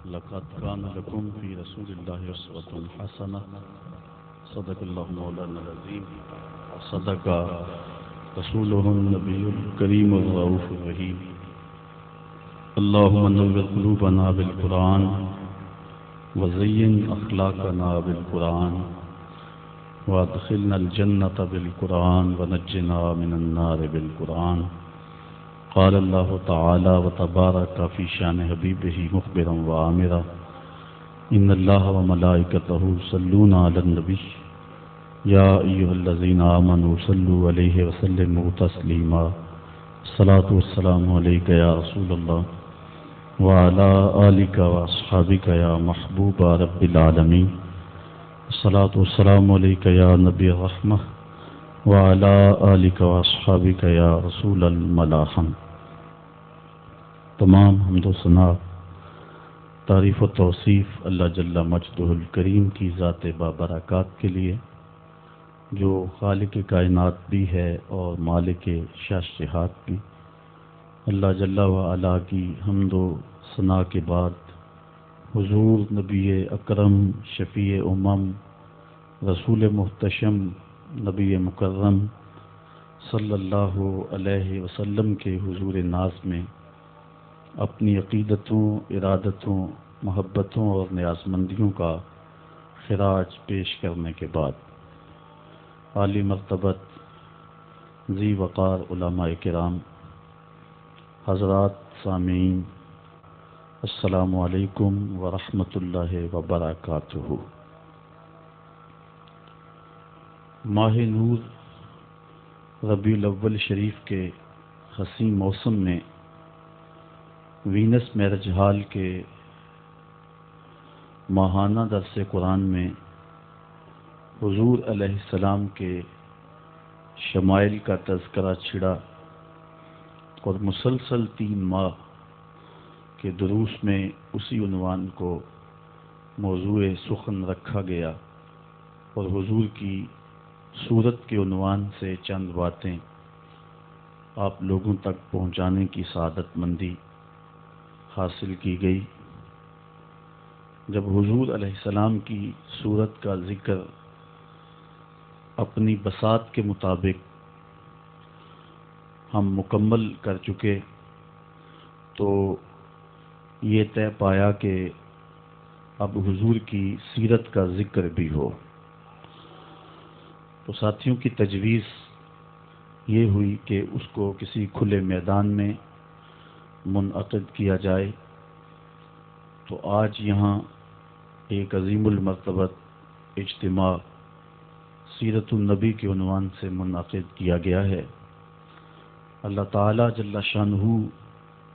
لقد كان لكم في رسول الله أسوة حسنة صدق الله مولانا العظيم صدق رسوله النبي الكريم الرؤوف الرحيم اللهم نور قلوبنا بالقرآن وزين أخلاقنا بالقرآن وادخلنا الجنة بالقرآن ونجنا من النار بالقرآن. قال الله تعالى وتبارك في شان حبيبه مخبرا وآمرا إن الله وملائكته يصلون على النبي يا أيها الذين آمنوا صلوا عليه وسلموا تسليما. الصلاة والسلام عليك يا رسول الله وعلى آلك وأصحابك يا محبوب رب العالمين. الصلاة والسلام عليك يا نبي الرحمة وعلى آلك وأصحابك يا رسول الملاحم. تمام حمد و ثنا تعریف و توصیف اللہ جل مجدہ الکریم کی ذات بابرکات کے لیے جو خالق کائنات بھی ہے اور مالک شاشہات بھی. اللہ جل وعلا کی حمد و ثنا کے بعد حضور نبی اکرم شفیع امم رسول محتشم نبی مکرم صلی اللہ علیہ وسلم کے حضور ناز میں اپنی عقیدتوں، ارادتوں، محبتوں اور نیازمندیوں کا خراج پیش کرنے کے بعد عالی مرتبت ذی وقار علماء کرام، حضرات سامعین، السلام علیکم ورحمۃ اللہ وبرکاتہ. ماہ نور ربیع الاول شریف کے حسین موسم میں وینس میرج ہال کے ماہانہ درس قرآن میں حضور علیہ السلام کے شمائل کا تذکرہ چھڑا اور مسلسل 3 ماہ کے دروس میں اسی عنوان کو موضوع سخن رکھا گیا اور حضور کی صورت کے عنوان سے چند باتیں آپ لوگوں تک پہنچانے کی سعادت مندی حاصل کی گئی. جب حضور علیہ السلام کی صورت کا ذکر اپنی بساط کے مطابق ہم مکمل کر چکے تو یہ طے پایا کہ اب حضور کی سیرت کا ذکر بھی ہو. تو ساتھیوں کی تجویز یہ ہوئی کہ اس کو کسی کھلے میدان میں منعقد کیا جائے. تو آج یہاں ایک عظیم المرتبت اجتماع سیرت النبی کے عنوان سے منعقد کیا گیا ہے. اللہ تعالی جل شانہ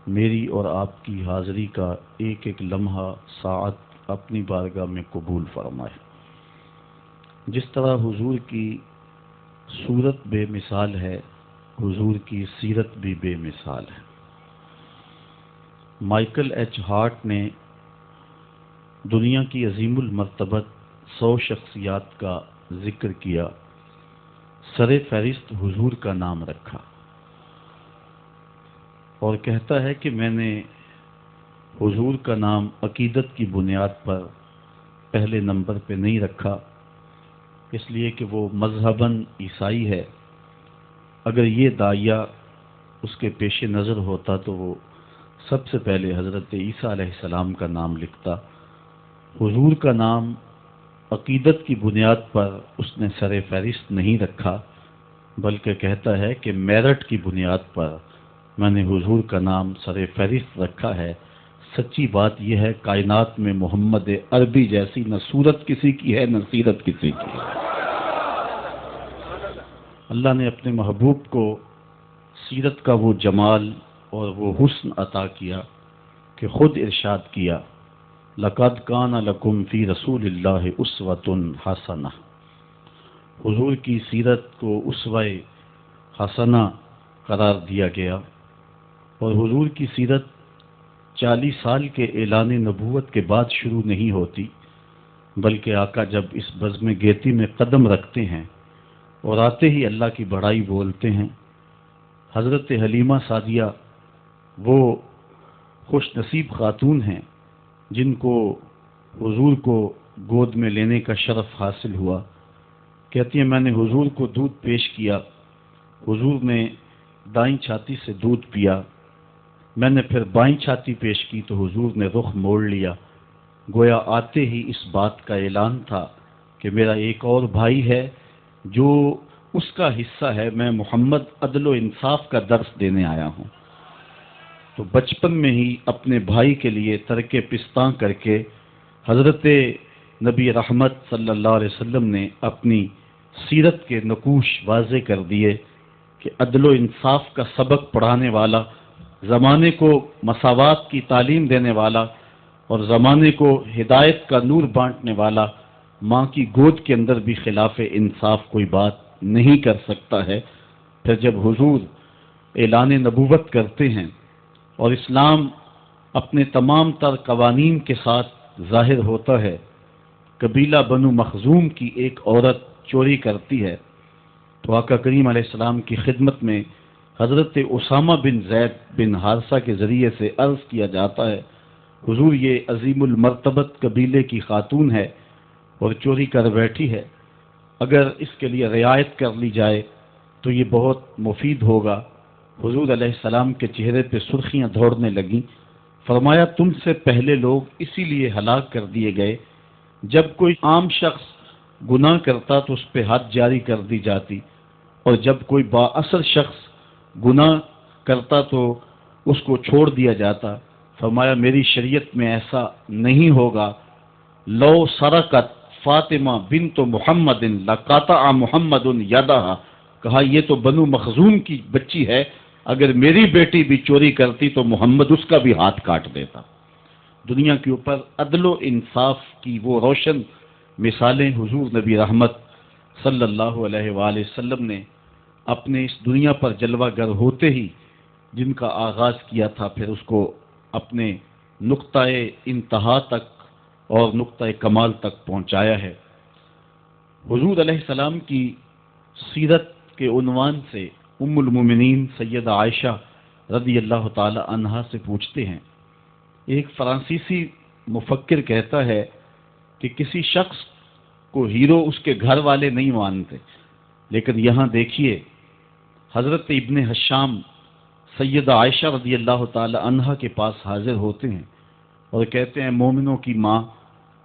میری اور آپ کی حاضری کا ایک ایک لمحہ ساعت اپنی بارگاہ میں قبول فرمائے. جس طرح حضور کی صورت بے مثال ہے، حضور کی سیرت بھی بے مثال ہے. مائیکل ایچ ہارٹ نے دنیا کی عظیم المرتبت 100 شخصیات کا ذکر کیا، سر فہرست حضور کا نام رکھا اور کہتا ہے کہ میں نے حضور کا نام عقیدت کی بنیاد پر پہلے نمبر پہ نہیں رکھا، اس لیے کہ وہ مذہباً عیسائی ہے. اگر یہ داعیہ اس کے پیش نظر ہوتا تو وہ سب سے پہلے حضرت عیسیٰ علیہ السلام کا نام لکھتا. حضور کا نام عقیدت کی بنیاد پر اس نے سر فہرست نہیں رکھا، بلکہ کہتا ہے کہ میرٹ کی بنیاد پر میں نے حضور کا نام سر فہرست رکھا ہے. سچی بات یہ ہے کائنات میں محمد عربی جیسی نہ صورت کسی کی ہے نہ سیرت کسی کی ہے. اللہ نے اپنے محبوب کو سیرت کا وہ جمال اور وہ حسن عطا کیا کہ خود ارشاد کیا لقد کان لکم فی رسول اللہ اسوۃ حسنہ. حضور کی سیرت کو اسوہ حسنہ قرار دیا گیا اور حضور کی سیرت 40 سال کے اعلان نبوت کے بعد شروع نہیں ہوتی، بلکہ آقا جب اس بزم گیتی میں قدم رکھتے ہیں اور آتے ہی اللہ کی بڑائی بولتے ہیں. حضرت حلیمہ سعدیہ وہ خوش نصیب خاتون ہیں جن کو حضور کو گود میں لینے کا شرف حاصل ہوا، کہتی ہیں میں نے حضور کو دودھ پیش کیا، حضور نے دائیں چھاتی سے دودھ پیا، میں نے پھر بائیں چھاتی پیش کی تو حضور نے رخ موڑ لیا، گویا آتے ہی اس بات کا اعلان تھا کہ میرا ایک اور بھائی ہے جو اس کا حصہ ہے، میں محمد عدل و انصاف کا درس دینے آیا ہوں۔ تو بچپن میں ہی اپنے بھائی کے لیے ترک پستان کر کے حضرت نبی رحمت صلی اللہ علیہ وسلم نے اپنی سیرت کے نقوش واضح کر دیے کہ عدل و انصاف کا سبق پڑھانے والا، زمانے کو مساوات کی تعلیم دینے والا اور زمانے کو ہدایت کا نور بانٹنے والا ماں کی گود کے اندر بھی خلاف انصاف کوئی بات نہیں کر سکتا ہے۔ پھر جب حضور اعلان نبوت کرتے ہیں اور اسلام اپنے تمام تر قوانین کے ساتھ ظاہر ہوتا ہے، قبیلہ بنو مخزوم کی ایک عورت چوری کرتی ہے تو آقا کریم علیہ السلام کی خدمت میں حضرت اسامہ بن زید بن حارثہ کے ذریعے سے عرض کیا جاتا ہے، حضور یہ عظیم المرتبت قبیلے کی خاتون ہے اور چوری کر بیٹھی ہے، اگر اس کے لیے رعایت کر لی جائے تو یہ بہت مفید ہوگا۔ حضور علیہ السلام کے چہرے پہ سرخیاں دوڑنے لگیں، فرمایا تم سے پہلے لوگ اسی لیے ہلاک کر دیے گئے، جب کوئی عام شخص گناہ کرتا تو اس پہ حد جاری کر دی جاتی، اور جب کوئی بااثر شخص گناہ کرتا تو اس کو چھوڑ دیا جاتا۔ فرمایا میری شریعت میں ایسا نہیں ہوگا، لو سرقت فاطمہ بنت محمد لقطع محمد یدہا، کہا یہ تو بنو مخزوم کی بچی ہے، اگر میری بیٹی بھی چوری کرتی تو محمد اس کا بھی ہاتھ کاٹ دیتا۔ دنیا کے اوپر عدل و انصاف کی وہ روشن مثالیں حضور نبی رحمت صلی اللہ علیہ وآلہ وسلم نے اپنے اس دنیا پر جلوہ گر ہوتے ہی جن کا آغاز کیا تھا، پھر اس کو اپنے نقطہ انتہا تک اور نقطہ کمال تک پہنچایا ہے۔ حضور علیہ السلام کی سیرت کے عنوان سے ام المومنین سیدہ عائشہ رضی اللہ تعالی عنہا سے پوچھتے ہیں، ایک فرانسیسی مفکر کہتا ہے کہ کسی شخص کو ہیرو اس کے گھر والے نہیں مانتے، لیکن یہاں دیکھیے حضرت ابن حشام سیدہ عائشہ رضی اللہ تعالی عنہا کے پاس حاضر ہوتے ہیں اور کہتے ہیں مومنوں کی ماں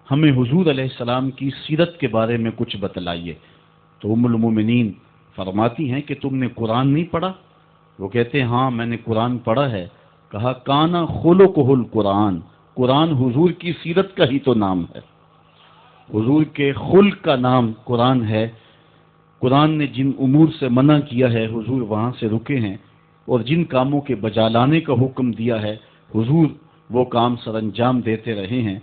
ہمیں حضور علیہ السلام کی سیرت کے بارے میں کچھ بتلائیے۔ تو ام المومنین فرماتی ہیں کہ تم نے قرآن نہیں پڑھا؟ وہ کہتے ہیں ہاں میں نے قرآن پڑھا ہے۔ کہا کانا خلقہ القرآن، قرآن حضور کی سیرت کا ہی تو نام ہے، حضور کے خلق کا نام قرآن ہے۔ قرآن نے جن امور سے منع کیا ہے حضور وہاں سے رکے ہیں، اور جن کاموں کے بجا لانے کا حکم دیا ہے حضور وہ کام سر انجام دیتے رہے ہیں۔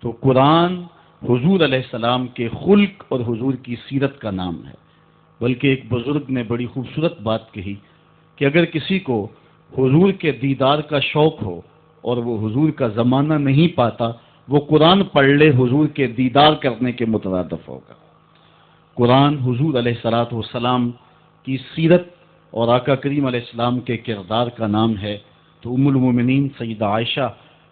تو قرآن حضور علیہ السلام کے خلق اور حضور کی سیرت کا نام ہے۔ بلکہ ایک بزرگ نے بڑی خوبصورت بات کہی کہ اگر کسی کو حضور کے دیدار کا شوق ہو اور وہ حضور کا زمانہ نہیں پاتا، وہ قرآن پڑھ لے، حضور کے دیدار کرنے کے مترادف ہوگا۔ قرآن حضور علیہ الصلوۃ والسلام کی سیرت اور آقا کریم علیہ السلام کے کردار کا نام ہے۔ تو ام المومنین سیدہ عائشہ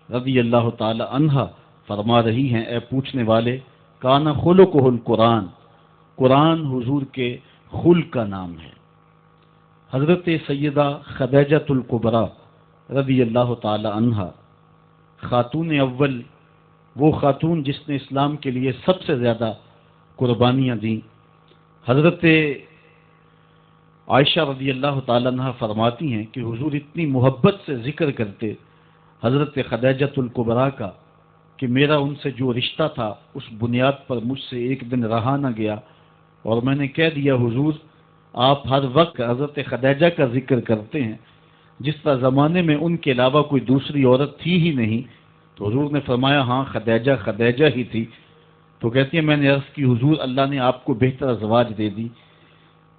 رضی اللہ تعالی عنہا فرما رہی ہیں، اے پوچھنے والے کانا خلقہ القرآن، قرآن حضور کے خلق کا نام ہے۔ حضرت سیدہ خدیجہ الکبریٰ رضی اللہ تعالی عنہا خاتون اول، وہ خاتون جس نے اسلام کے لیے سب سے زیادہ قربانیاں دیں۔ حضرت عائشہ رضی اللہ تعالی عنہ فرماتی ہیں کہ حضور اتنی محبت سے ذکر کرتے حضرت خدیجہ الکبریٰ کا کہ میرا ان سے جو رشتہ تھا اس بنیاد پر مجھ سے ایک دن رہا نہ گیا، اور میں نے کہہ دیا حضور آپ ہر وقت حضرت خدیجہ کا ذکر کرتے ہیں، جس طرح زمانے میں ان کے علاوہ کوئی دوسری عورت تھی ہی نہیں۔ تو حضور نے فرمایا ہاں خدیجہ خدیجہ ہی تھی۔ تو کہتی ہے میں نے عرض کی حضور اللہ نے آپ کو بہتر ازواج دے دی،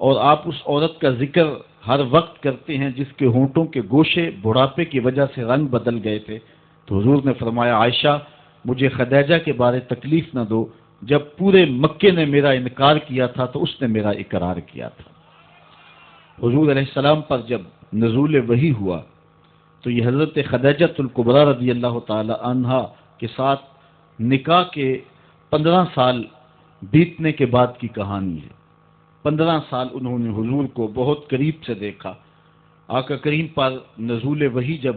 اور آپ اس عورت کا ذکر ہر وقت کرتے ہیں جس کے ہونٹوں کے گوشے بڑھاپے کی وجہ سے رنگ بدل گئے تھے۔ تو حضور نے فرمایا عائشہ مجھے خدیجہ کے بارے تکلیف نہ دو، جب پورے مکے نے میرا انکار کیا تھا تو اس نے میرا اقرار کیا تھا۔ حضور علیہ السلام پر جب نزول وحی ہوا تو یہ حضرت خدیجہ الکبریٰ رضی اللہ تعالی عنہا کے ساتھ نکاح کے 15 سال بیتنے کے بعد کی کہانی ہے۔ 15 سال انہوں نے حضور کو بہت قریب سے دیکھا۔ آقا کریم پر نزول وحی جب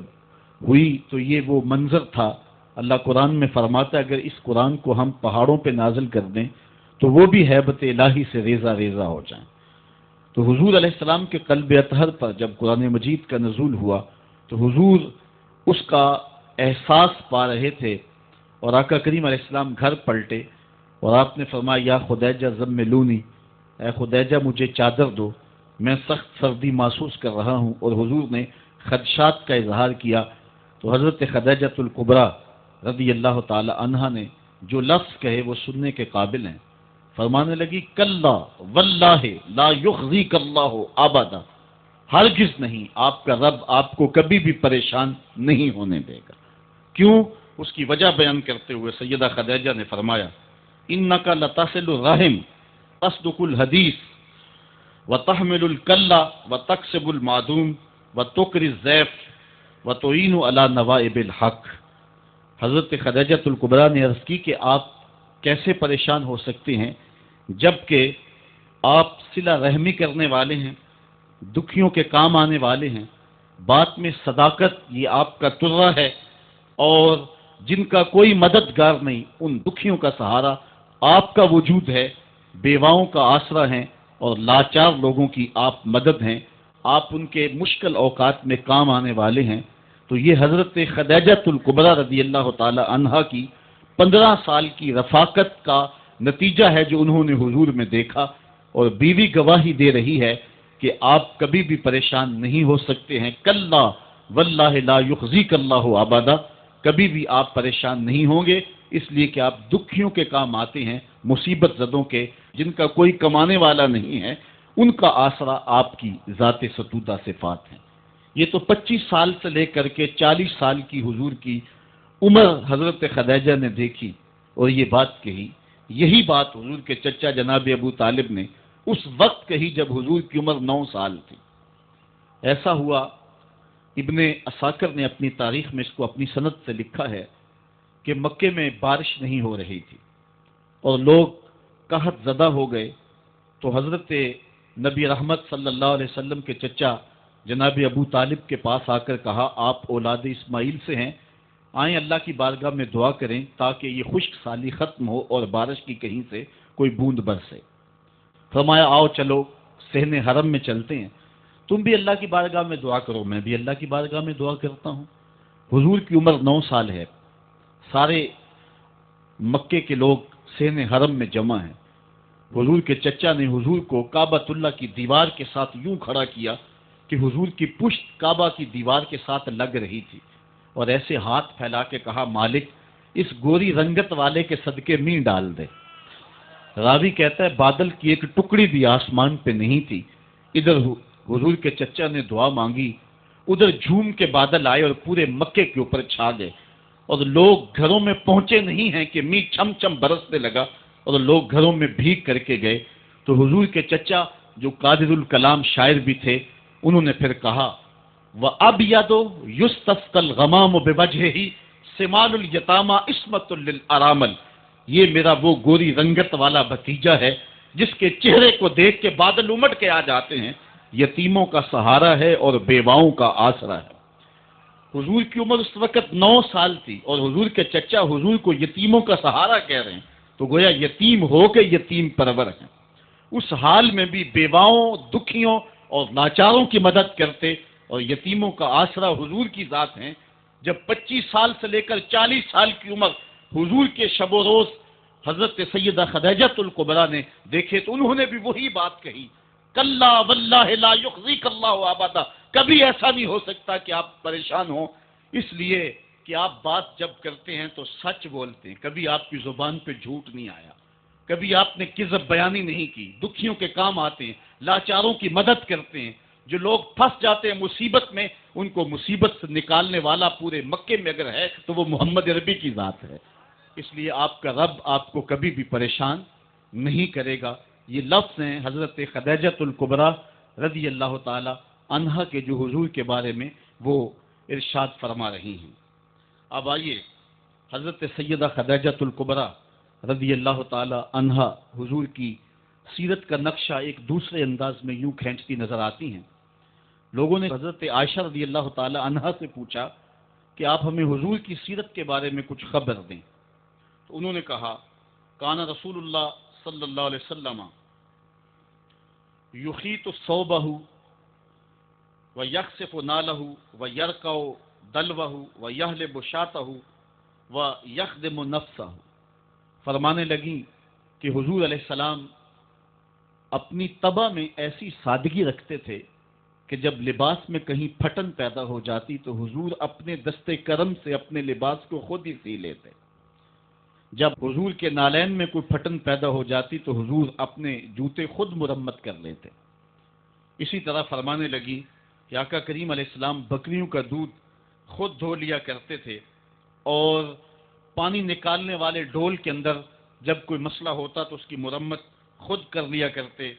ہوئی تو یہ وہ منظر تھا، اللہ قرآن میں فرماتا ہے اگر اس قرآن کو ہم پہاڑوں پہ نازل کر دیں تو وہ بھی ہیبت الہی سے ریزہ ریزہ ہو جائیں۔ تو حضور علیہ السلام کے قلب اطہر پر جب قرآن مجید کا نزول ہوا تو حضور اس کا احساس پا رہے تھے، اور آقا کریم علیہ السلام گھر پلٹے اور آپ نے فرمایا یا خدیجہ زملونی، اے خدیجہ مجھے چادر دو، میں سخت سردی محسوس کر رہا ہوں۔ اور حضور نے خدشات کا اظہار کیا تو حضرت خدیجۃ الکبریٰ رضی اللہ تعالی عنہا نے جو لفظ کہے وہ سننے کے قابل ہیں، فرمانے لگی کلا واللہ لا یخزیک اللہ ابدا، ہرگز نہیں، آپ کا رب آپ کو کبھی بھی پریشان نہیں ہونے دے گا۔ کیوں؟ اس کی وجہ بیان کرتے ہوئے سیدہ خدیجہ نے فرمایا انک لتصل الرحم تصدق الحدیث وتحمل الکلا وتکسب المعدوم وتقری الضیف وتعین علی نوائب الحق۔ حضرت خدیجۃ الکبریٰ نے عرض کی کہ آپ کیسے پریشان ہو سکتے ہیں جبکہ آپ صلہ رحمی کرنے والے ہیں، دکھیوں کے کام آنے والے ہیں، بات میں صداقت یہ آپ کا ترہ ہے، اور جن کا کوئی مددگار نہیں ان دکھیوں کا سہارا آپ کا وجود ہے، بیواؤں کا آسرا ہیں اور لاچار لوگوں کی آپ مدد ہیں، آپ ان کے مشکل اوقات میں کام آنے والے ہیں۔ تو یہ حضرت خدیجۃ الکبریٰ رضی اللہ تعالی عنہا کی 15 سال کی رفاقت کا نتیجہ ہے جو انہوں نے حضور میں دیکھا، اور بیوی گواہی دے رہی ہے کہ آپ کبھی بھی پریشان نہیں ہو سکتے ہیں۔ کلا واللہ لا یخزیک اللہ ابدا، کبھی بھی آپ پریشان نہیں ہوں گے، اس لیے کہ آپ دکھیوں کے کام آتے ہیں، مصیبت زدوں کے، جن کا کوئی کمانے والا نہیں ہے، ان کا آسرا آپ کی ذات ستودہ صفات ہیں۔ یہ تو 25 سال سے لے کر کے 40 سال کی حضور کی عمر حضرت خدیجہ نے دیکھی اور یہ بات کہی۔ یہی بات حضور کے چچا جناب ابو طالب نے اس وقت کہی جب حضور کی عمر 9 سال تھی۔ ایسا ہوا، ابن عساکر نے اپنی تاریخ میں اس کو اپنی سند سے لکھا ہے کہ مکے میں بارش نہیں ہو رہی تھی اور لوگ قحط زدہ ہو گئے، تو حضرت نبی رحمت صلی اللہ علیہ وسلم کے چچا جناب ابو طالب کے پاس آ کر کہا آپ اولاد اسماعیل سے ہیں، آئیں اللہ کی بارگاہ میں دعا کریں تاکہ یہ خشک سالی ختم ہو اور بارش کی کہیں سے کوئی بوند برسے۔ فرمایا آؤ چلو صحن حرم میں چلتے ہیں، تم بھی اللہ کی بارگاہ میں دعا کرو، میں بھی اللہ کی بارگاہ میں دعا کرتا ہوں۔ حضور کی عمر 9 سال ہے، سارے مکے کے لوگ صحن حرم میں جمع ہیں۔ حضور کے چچا نے حضور کو کعبۃ اللہ کی دیوار کے ساتھ یوں کھڑا کیا کہ حضور کی پشت کعبہ کی دیوار کے ساتھ لگ رہی تھی، اور ایسے ہاتھ پھیلا کے کہا مالک اس گوری رنگت والے کے صدقے می ڈال دے۔ راوی کہتا ہے بادل کی ایک ٹکڑی بھی آسمان پہ نہیں تھی، ادھر حضور کے چچا نے دعا مانگی، ادھر جھوم کے بادل آئے اور پورے مکے کے اوپر چھا گئے، اور لوگ گھروں میں پہنچے نہیں ہیں کہ می چھم چھم برسنے لگا اور لوگ گھروں میں بھیگ کر کے گئے۔ تو حضور کے چچا جو قادر الکلام شاعر بھی تھے، انہوں نے پھر کہا وَأَبْيَضُ يُسْتَسْقَى الْغَمَامُ بِوَجْهِهِ سِمَالُ الْيَتَامَى عِصْمَةٌ لِلْأَرَامِلِ، یہ میرا وہ گوری رنگت والا بھتیجا ہے جس کے چہرے کو دیکھ کے بادل امٹ کے آ جاتے ہیں، یتیموں کا سہارا ہے اور بیواؤں کا آسرا ہے۔ حضور کی عمر اس وقت 9 سال تھی اور حضور کے چچا حضور کو یتیموں کا سہارا کہہ رہے ہیں، تو گویا یتیم ہو کے یتیم پرور ہیں۔ اس حال میں بھی بیواؤں، دکھیوں اور لاچاروں کی مدد کرتے اور یتیموں کا آسرا حضور کی ذات ہیں۔ جب 25 سال سے لے کر 40 سال کی عمر حضور کے شب و روز حضرت سیدہ خدیجۃ الکبریٰ نے دیکھے تو انہوں نے بھی وہی بات کہی، کلا واللہ لا یخزیک اللہ ابدا، کبھی ایسا نہیں ہو سکتا کہ آپ پریشان ہوں، اس لیے کہ آپ بات جب کرتے ہیں تو سچ بولتے ہیں، کبھی آپ کی زبان پہ جھوٹ نہیں آیا، کبھی آپ نے کذب بیانی نہیں کی، دکھیوں کے کام آتے ہیں، لاچاروں کی مدد کرتے ہیں، جو لوگ پھنس جاتے ہیں مصیبت میں ان کو مصیبت سے نکالنے والا پورے مکے میں اگر ہے تو وہ محمد عربی کی ذات ہے۔ اس لیے آپ کا رب آپ کو کبھی بھی پریشان نہیں کرے گا۔ یہ لفظ ہیں حضرت خدیجۃ الکبریٰ رضی اللہ تعالی عنہا کے جو حضور کے بارے میں وہ ارشاد فرما رہی ہیں۔ اب آئیے حضرت سیدہ خدیجۃ الکبریٰ رضی اللہ تعالی عنہا حضور کی سیرت کا نقشہ ایک دوسرے انداز میں یوں کھینچتی نظر آتی ہیں۔ لوگوں نے حضرت عائشہ رضی اللہ تعالی عنہا سے پوچھا کہ آپ ہمیں حضور کی سیرت کے بارے میں کچھ خبر دیں، تو انہوں نے کہا کان رسول اللہ صلی اللہ علیہ وسلم یخیط ثوبہ ویخسف نالہ ویرقع دلوہ ویحلب شاتہ ویخدم نفسہ۔ فرمانے لگیں کہ حضور علیہ السلام اپنی طبع میں ایسی سادگی رکھتے تھے کہ جب لباس میں کہیں پھٹن پیدا ہو جاتی تو حضور اپنے دستے کرم سے اپنے لباس کو خود ہی سی لیتے۔ جب حضور کے نالین میں کوئی پھٹن پیدا ہو جاتی تو حضور اپنے جوتے خود مرمت کر لیتے۔ اسی طرح فرمانے لگی کہ آقا کریم علیہ السلام بکریوں کا دودھ خود دھو لیا کرتے تھے اور پانی نکالنے والے ڈول کے اندر جب کوئی مسئلہ ہوتا تو اس کی مرمت خود کر لیا کرتے۔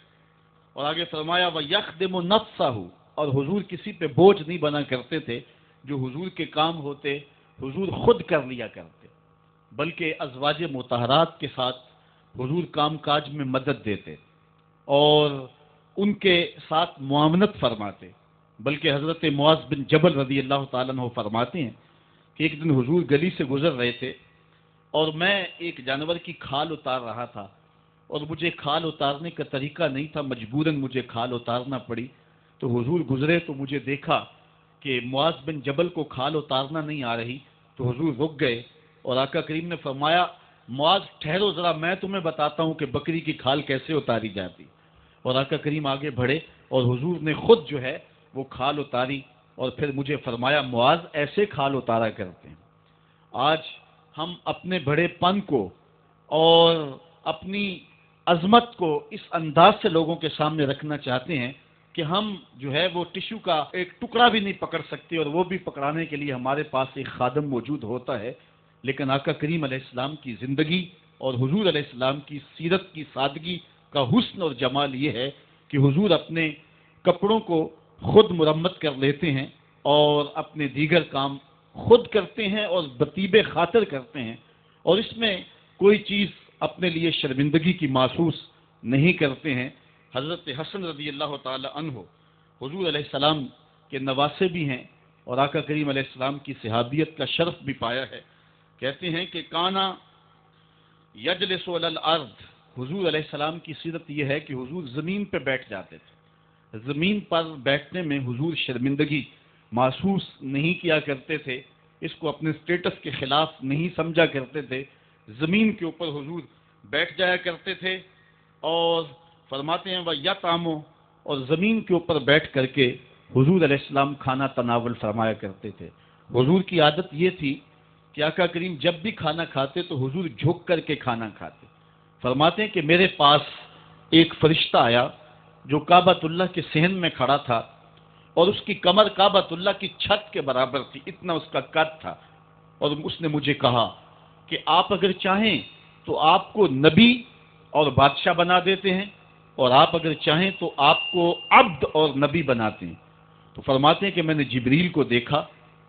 اور آگے فرمایا وَيَخْدِمُ نَفْسَهُ، اور حضور کسی پہ بوجھ نہیں بنا کرتے تھے، جو حضور کے کام ہوتے حضور خود کر لیا کرتے، بلکہ ازواج مطہرات کے ساتھ حضور کام کاج میں مدد دیتے اور ان کے ساتھ معاونت فرماتے۔ بلکہ حضرت معاذ بن جبل رضی اللہ تعالیٰ عنہ فرماتے ہیں کہ ایک دن حضور گلی سے گزر رہے تھے اور میں ایک جانور کی کھال اتار رہا تھا، اور مجھے کھال اتارنے کا طریقہ نہیں تھا، مجبوراً مجھے کھال اتارنا پڑی۔ تو حضور گزرے تو مجھے دیکھا کہ معاذ بن جبل کو کھال اتارنا نہیں آ رہی، تو حضور رک گئے اور آقا کریم نے فرمایا معاذ ٹھہرو ذرا، میں تمہیں بتاتا ہوں کہ بکری کی کھال کیسے اتاری جاتی۔ اور آقا کریم آگے بڑھے اور حضور نے خود جو ہے وہ کھال اتاری اور پھر مجھے فرمایا معاذ ایسے کھال اتارا کرتے ہیں۔ آج ہم اپنے بڑے پن کو اور اپنی عظمت کو اس انداز سے لوگوں کے سامنے رکھنا چاہتے ہیں کہ ہم جو ہے وہ ٹشو کا ایک ٹکڑا بھی نہیں پکڑ سکتے، اور وہ بھی پکڑانے کے لیے ہمارے پاس ایک خادم موجود ہوتا ہے۔ لیکن آقا کریم علیہ السلام کی زندگی اور حضور علیہ السلام کی سیرت کی سادگی کا حسن اور جمال یہ ہے کہ حضور اپنے کپڑوں کو خود مرمت کر لیتے ہیں اور اپنے دیگر کام خود کرتے ہیں اور بطیب خاطر کرتے ہیں، اور اس میں کوئی چیز اپنے لیے شرمندگی کی محسوس نہیں کرتے ہیں۔ حضرت حسن رضی اللہ تعالی عنہ حضور علیہ السلام کے نواسے بھی ہیں اور آقا کریم علیہ السلام کی صحابیت کا شرف بھی پایا ہے۔ کہتے ہیں کہ کانا یجلس علی الارض، حضور علیہ السلام کی سیرت یہ ہے کہ حضور زمین پہ بیٹھ جاتے تھے۔ زمین پر بیٹھنے میں حضور شرمندگی محسوس نہیں کیا کرتے تھے، اس کو اپنے سٹیٹس کے خلاف نہیں سمجھا کرتے تھے۔ زمین کے اوپر حضور بیٹھ جایا کرتے تھے اور فرماتے ہیں وَيَطْعَمُ، اور زمین کے اوپر بیٹھ کر کے حضور علیہ السلام کھانا تناول فرمایا کرتے تھے۔ حضور کی عادت یہ تھی کہ آقا کریم جب بھی کھانا کھاتے تو حضور جھک کر کے کھانا کھاتے۔ فرماتے ہیں کہ میرے پاس ایک فرشتہ آیا جو کعبۃ اللہ کے صحن میں کھڑا تھا، اور اس کی کمر کعبۃ اللہ کی چھت کے برابر تھی، اتنا اس کا قد تھا، اور اس نے مجھے کہا کہ آپ اگر چاہیں تو آپ کو نبی اور بادشاہ بنا دیتے ہیں، اور آپ اگر چاہیں تو آپ کو عبد اور نبی بناتے ہیں۔ تو فرماتے ہیں کہ میں نے جبریل کو دیکھا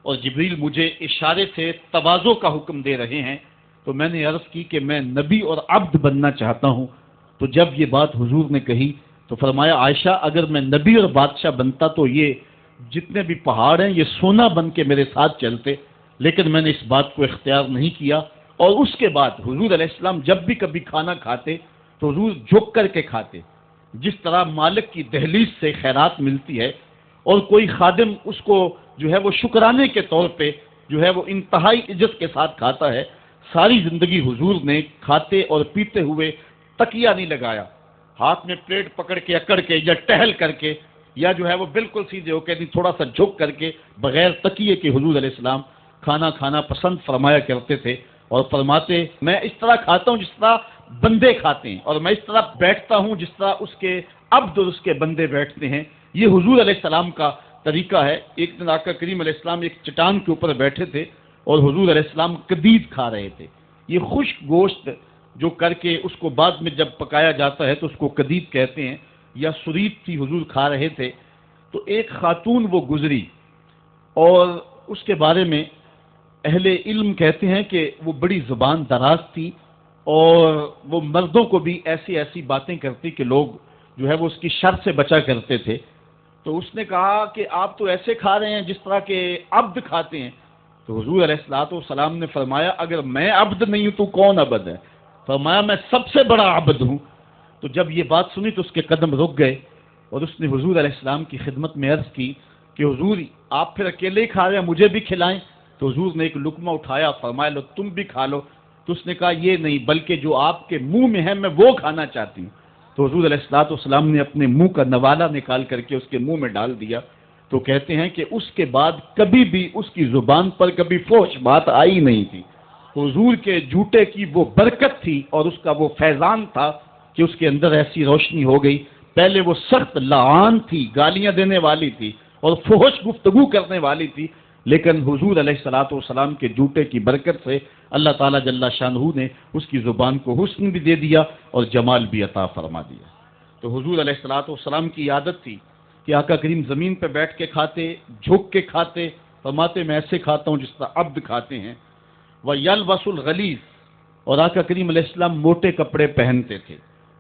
اور جبریل مجھے اشارے سے تواضع کا حکم دے رہے ہیں، تو میں نے عرض کی کہ میں نبی اور عبد بننا چاہتا ہوں۔ تو جب یہ بات حضور نے کہی تو فرمایا عائشہ اگر میں نبی اور بادشاہ بنتا تو یہ جتنے بھی پہاڑ ہیں یہ سونا بن کے میرے ساتھ چلتے، لیکن میں نے اس بات کو اختیار نہیں کیا۔ اور اس کے بعد حضور علیہ السلام جب بھی کبھی کھانا کھاتے تو حضور جھک کر کے کھاتے، جس طرح مالک کی دہلیز سے خیرات ملتی ہے اور کوئی خادم اس کو جو ہے وہ شکرانے کے طور پہ جو ہے وہ انتہائی عزت کے ساتھ کھاتا ہے۔ ساری زندگی حضور نے کھاتے اور پیتے ہوئے تکیہ نہیں لگایا، ہاتھ میں پلیٹ پکڑ کے اکڑ کے یا ٹہل کر کے یا جو ہے وہ بالکل سیدھے ہو کے نہیں، تھوڑا سا جھک کر کے بغیر تکیے کے حضور علیہ السلام کھانا کھانا پسند فرمایا کرتے تھے، اور فرماتے میں اس طرح کھاتا ہوں جس طرح بندے کھاتے ہیں، اور میں اس طرح بیٹھتا ہوں جس طرح اس کے عبد اور اس کے بندے بیٹھتے ہیں۔ یہ حضور علیہ السلام کا طریقہ ہے۔ ایک دن آقا کریم علیہ السلام ایک چٹان کے اوپر بیٹھے تھے اور حضور علیہ السلام قدید کھا رہے تھے۔ یہ خشک گوشت جو کر کے اس کو بعد میں جب پکایا جاتا ہے تو اس کو قدید کہتے ہیں، یا سرید تھی، حضور کھا رہے تھے۔ تو ایک خاتون وہ گزری اور اس کے بارے میں اہل علم کہتے ہیں کہ وہ بڑی زبان دراز تھی اور وہ مردوں کو بھی ایسی ایسی باتیں کرتی کہ لوگ جو ہے وہ اس کی شر سے بچا کرتے تھے. تو اس نے کہا کہ آپ تو ایسے کھا رہے ہیں جس طرح کے عبد کھاتے ہیں. تو حضور علیہ الصلوۃ والسلام نے فرمایا اگر میں عبد نہیں ہوں تو کون عبد ہے؟ فرمایا میں سب سے بڑا عبد ہوں. تو جب یہ بات سنی تو اس کے قدم رک گئے اور اس نے حضور علیہ السلام کی خدمت میں عرض کی کہ حضور آپ پھر اکیلے ہی کھا رہے ہیں، مجھے بھی کھلائیں. تو حضور نے ایک لقمہ اٹھایا، فرمایا لو تم بھی کھا لو. تو اس نے کہا یہ نہیں، بلکہ جو آپ کے منہ میں ہے میں وہ کھانا چاہتی ہوں. تو حضور علیہ الصلوۃ والسلام نے اپنے منہ کا نوالا نکال کر کے اس کے منہ میں ڈال دیا. تو کہتے ہیں کہ اس کے بعد کبھی بھی اس کی زبان پر کبھی فحش بات آئی نہیں تھی. حضور کے جوتے کی وہ برکت تھی اور اس کا وہ فیضان تھا کہ اس کے اندر ایسی روشنی ہو گئی. پہلے وہ سخت لعان تھی، گالیاں دینے والی تھی اور فحش گفتگو کرنے والی تھی، لیکن حضور علیہ الصلوۃ والسلام کے جوتے کی برکت سے اللہ تعالیٰ جل شانہ نے اس کی زبان کو حسن بھی دے دیا اور جمال بھی عطا فرما دیا. تو حضور علیہ الصلوۃ والسلام کی عادت تھی کہ آقا کریم زمین پہ بیٹھ کے کھاتے، جھک کے کھاتے. فرماتے میں ایسے کھاتا ہوں جس طرح عبد کھاتے ہیں. وَيَلْبَسُ الْغَلِيظَ، اور آقا کریم علیہ السلام موٹے کپڑے پہنتے تھے.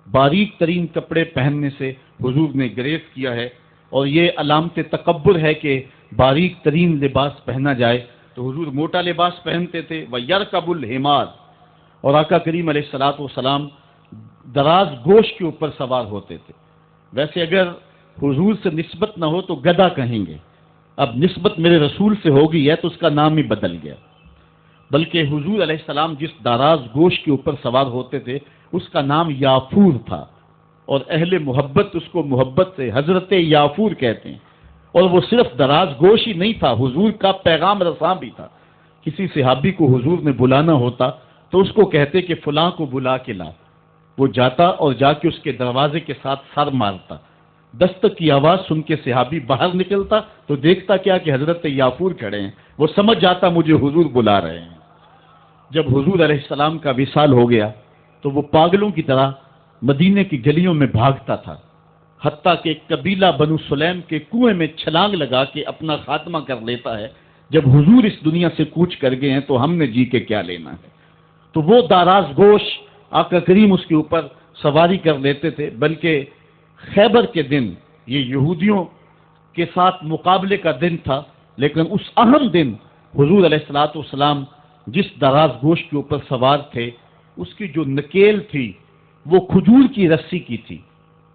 باریک ترین کپڑے پہننے سے حضور نے گریز کیا ہے اور یہ علامت تکبر ہے کہ باریک ترین لباس پہنا جائے. تو حضور موٹا لباس پہنتے تھے. وَيَرْكَبُ الْحِمَارَ، اور آقا کریم علیہ الصلوۃ والسلام دراز گوشت کے اوپر سوار ہوتے تھے. ویسے اگر حضور سے نسبت نہ ہو تو گدھا کہیں گے، اب نسبت میرے رسول سے ہو گئی ہے تو اس کا نام ہی بدل گیا. بلکہ حضور علیہ السلام جس دراز گوشت کے اوپر سوار ہوتے تھے اس کا نام یافور تھا، اور اہل محبت اس کو محبت سے حضرت یافور کہتے ہیں. اور وہ صرف دراز گوش ہی نہیں تھا، حضور کا پیغام رساں بھی تھا. کسی صحابی کو حضور نے بلانا ہوتا تو اس کو کہتے کہ فلاں کو بلا کے لا. وہ جاتا اور جا کے اس کے دروازے کے ساتھ سر مارتا. دستک کی آواز سن کے صحابی باہر نکلتا تو دیکھتا کیا کہ حضرت یافور کھڑے ہیں. وہ سمجھ جاتا مجھے حضور بلا رہے ہیں. جب حضور علیہ السلام کا وصال ہو گیا تو وہ پاگلوں کی طرح مدینے کی گلیوں میں بھاگتا تھا، حتیٰ کہ قبیلہ بنو سلیم کے کنویں میں چھلانگ لگا کے اپنا خاتمہ کر لیتا ہے. جب حضور اس دنیا سے کوچ کر گئے ہیں تو ہم نے جی کے کیا لینا ہے. تو وہ داراز گوش آقا کریم اس کے اوپر سواری کر لیتے تھے. بلکہ خیبر کے دن یہ یہودیوں کے ساتھ مقابلے کا دن تھا، لیکن اس اہم دن حضور علیہ الصلوۃ والسلام جس دراز گوشت کے اوپر سوار تھے اس کی جو نکیل تھی وہ کھجور کی رسی کی تھی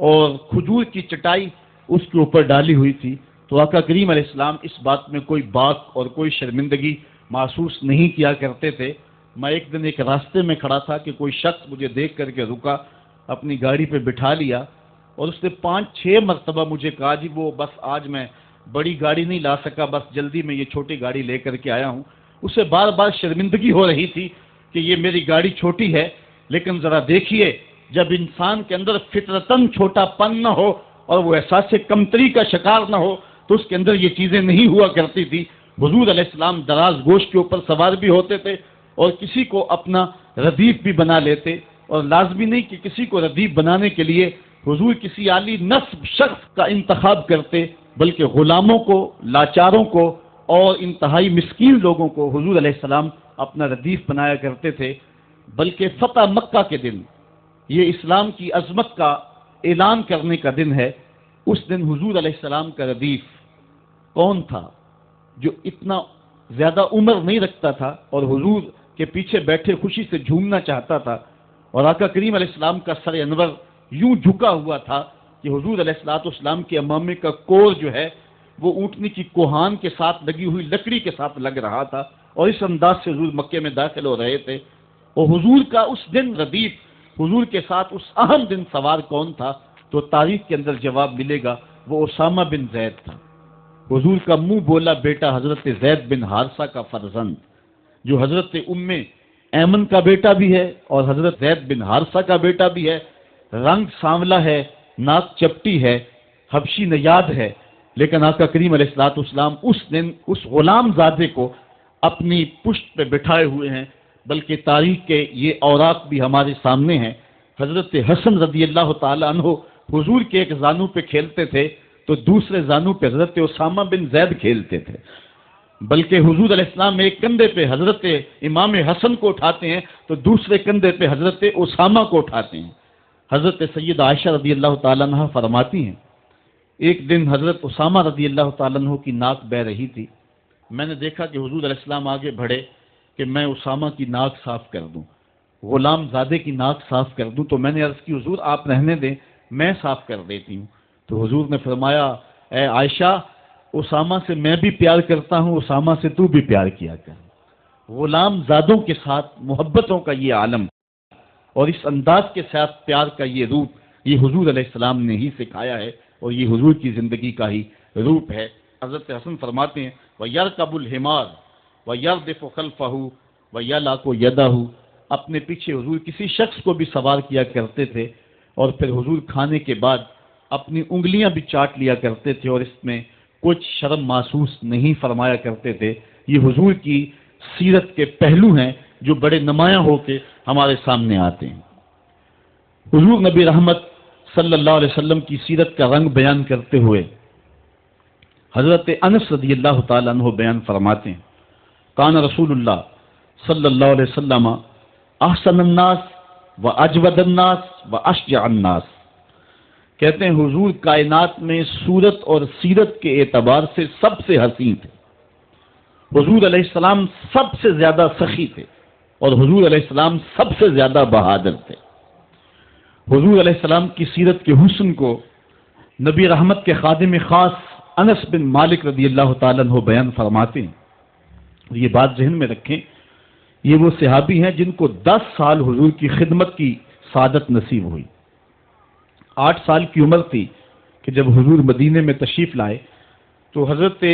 اور کھجور کی چٹائی اس کے اوپر ڈالی ہوئی تھی. تو آقا کریم علیہ السلام اس بات میں کوئی باک اور کوئی شرمندگی محسوس نہیں کیا کرتے تھے. میں ایک دن ایک راستے میں کھڑا تھا کہ کوئی شخص مجھے دیکھ کر کے رکا، اپنی گاڑی پہ بٹھا لیا اور اس نے 5-6 مرتبہ مجھے کہا جی وہ بس آج میں بڑی گاڑی نہیں لا سکا، بس جلدی میں یہ چھوٹی گاڑی لے کر کے آیا ہوں. اسے بار بار شرمندگی ہو رہی تھی کہ یہ میری گاڑی چھوٹی ہے. لیکن ذرا دیکھیے جب انسان کے اندر فطرتاً چھوٹا پن نہ ہو اور وہ احساس کمتری کا شکار نہ ہو تو اس کے اندر یہ چیزیں نہیں ہوا کرتی تھی. حضور علیہ السلام دراز گوشت کے اوپر سوار بھی ہوتے تھے اور کسی کو اپنا ردیف بھی بنا لیتے. اور لازمی نہیں کہ کسی کو ردیف بنانے کے لیے حضور کسی عالی نسب شخص کا انتخاب کرتے، بلکہ غلاموں کو، لاچاروں کو اور انتہائی مسکین لوگوں کو حضور علیہ السلام اپنا ردیف بنایا کرتے تھے. بلکہ فتح مکہ کے دن یہ اسلام کی عظمت کا اعلان کرنے کا دن ہے. اس دن حضور علیہ السلام کا ردیف کون تھا جو اتنا زیادہ عمر نہیں رکھتا تھا اور حضور کے پیچھے بیٹھے خوشی سے جھومنا چاہتا تھا، اور آقا کریم علیہ السلام کا سر انور یوں جھکا ہوا تھا کہ حضور علیہ الصلوۃ والسلام کے امامے کا کور جو ہے وہ اونٹنی کی کوہان کے ساتھ لگی ہوئی لکڑی کے ساتھ لگ رہا تھا، اور اس انداز سے حضور مکے میں داخل ہو رہے تھے. اور حضور کا اس دن ردیف، حضور کے ساتھ اس اہم دن سوار کون تھا تو تاریخ کے اندر جواب ملے گا، وہ اسامہ بن زید تھا. حضور کا منہ بولا بیٹا حضرت زید بن حارثہ کا فرزند، جو حضرت ام ایمن کا بیٹا بھی ہے اور حضرت زید بن حارثہ کا بیٹا بھی ہے. رنگ سانولا ہے، ناک چپٹی ہے، حبشی نیاد ہے، لیکن آقا کریم علیہ الصلوۃ والسلام اس دن اس غلام زادے کو اپنی پشت پہ بٹھائے ہوئے ہیں. بلکہ تاریخ کے یہ اوراق بھی ہمارے سامنے ہیں. حضرت حسن رضی اللہ تعالی عنہ حضور کے ایک زانو پہ کھیلتے تھے تو دوسرے زانو پہ حضرت اسامہ بن زید کھیلتے تھے. بلکہ حضور علیہ السلام ایک کندھے پہ حضرت امام حسن کو اٹھاتے ہیں تو دوسرے کندھے پہ حضرت اسامہ کو اٹھاتے ہیں۔ حضرت سیدہ عائشہ رضی اللہ تعالیٰ عنہ فرماتی ہیں ایک دن حضرت اسامہ رضی اللہ تعالیٰ عنہ کی ناک بہہ رہی تھی، میں نے دیکھا کہ حضور علیہ السلام آگے بڑھے کہ میں اسامہ کی ناک صاف کر دوں، غلام زادے کی ناک صاف کر دوں، تو میں نے عرض کی حضور آپ رہنے دیں میں صاف کر دیتی ہوں۔ تو حضور نے فرمایا اے عائشہ اسامہ سے میں بھی پیار کرتا ہوں، اسامہ سے تو بھی پیار کیا کر۔ غلام زادوں کے ساتھ محبتوں کا یہ عالم اور اس انداز کے ساتھ پیار کا یہ روپ، یہ حضور علیہ السلام نے ہی سکھایا ہے اور یہ حضور کی زندگی کا ہی روپ ہے۔ حضرت حسن فرماتے ہیں وَيَرْكَبُ الْحِمَارُ وَيَرْدِفُ خَلْفَهُ وَيَلَاقُ يَدَهُ، اپنے پیچھے حضور کسی شخص کو بھی سوار کیا کرتے تھے اور پھر حضور کھانے کے بعد اپنی انگلیاں بھی چاٹ لیا کرتے تھے اور اس میں کچھ شرم محسوس نہیں فرمایا کرتے تھے۔ یہ حضور کی سیرت کے پہلو ہیں جو بڑے نمایاں ہو کے ہمارے سامنے آتے ہیں۔ حضور نبی رحمت صلی اللہ علیہ وسلم کی سیرت کا رنگ بیان کرتے ہوئے حضرت انس رضی اللہ تعالیٰ عنہ بیان فرماتے ہیں کان رسول اللہ صلی اللہ علیہ وسلم احسن الناس و اجود الناس و اشجع الناس، کہتے ہیں حضور کائنات میں صورت اور سیرت کے اعتبار سے سب سے حسین تھے، حضور علیہ السلام سب سے زیادہ سخی تھے اور حضور علیہ السلام سب سے زیادہ بہادر تھے۔ حضور علیہ السلام کی سیرت کے حسن کو نبی رحمت کے خادم خاص انس بن مالک رضی اللہ تعالیٰ عنہ بیان فرماتے ہیں۔ یہ بات ذہن میں رکھیں، یہ وہ صحابی ہیں جن کو 10 سال حضور کی خدمت کی سعادت نصیب ہوئی۔ 8 سال کی عمر تھی کہ جب حضور مدینے میں تشریف لائے تو حضرت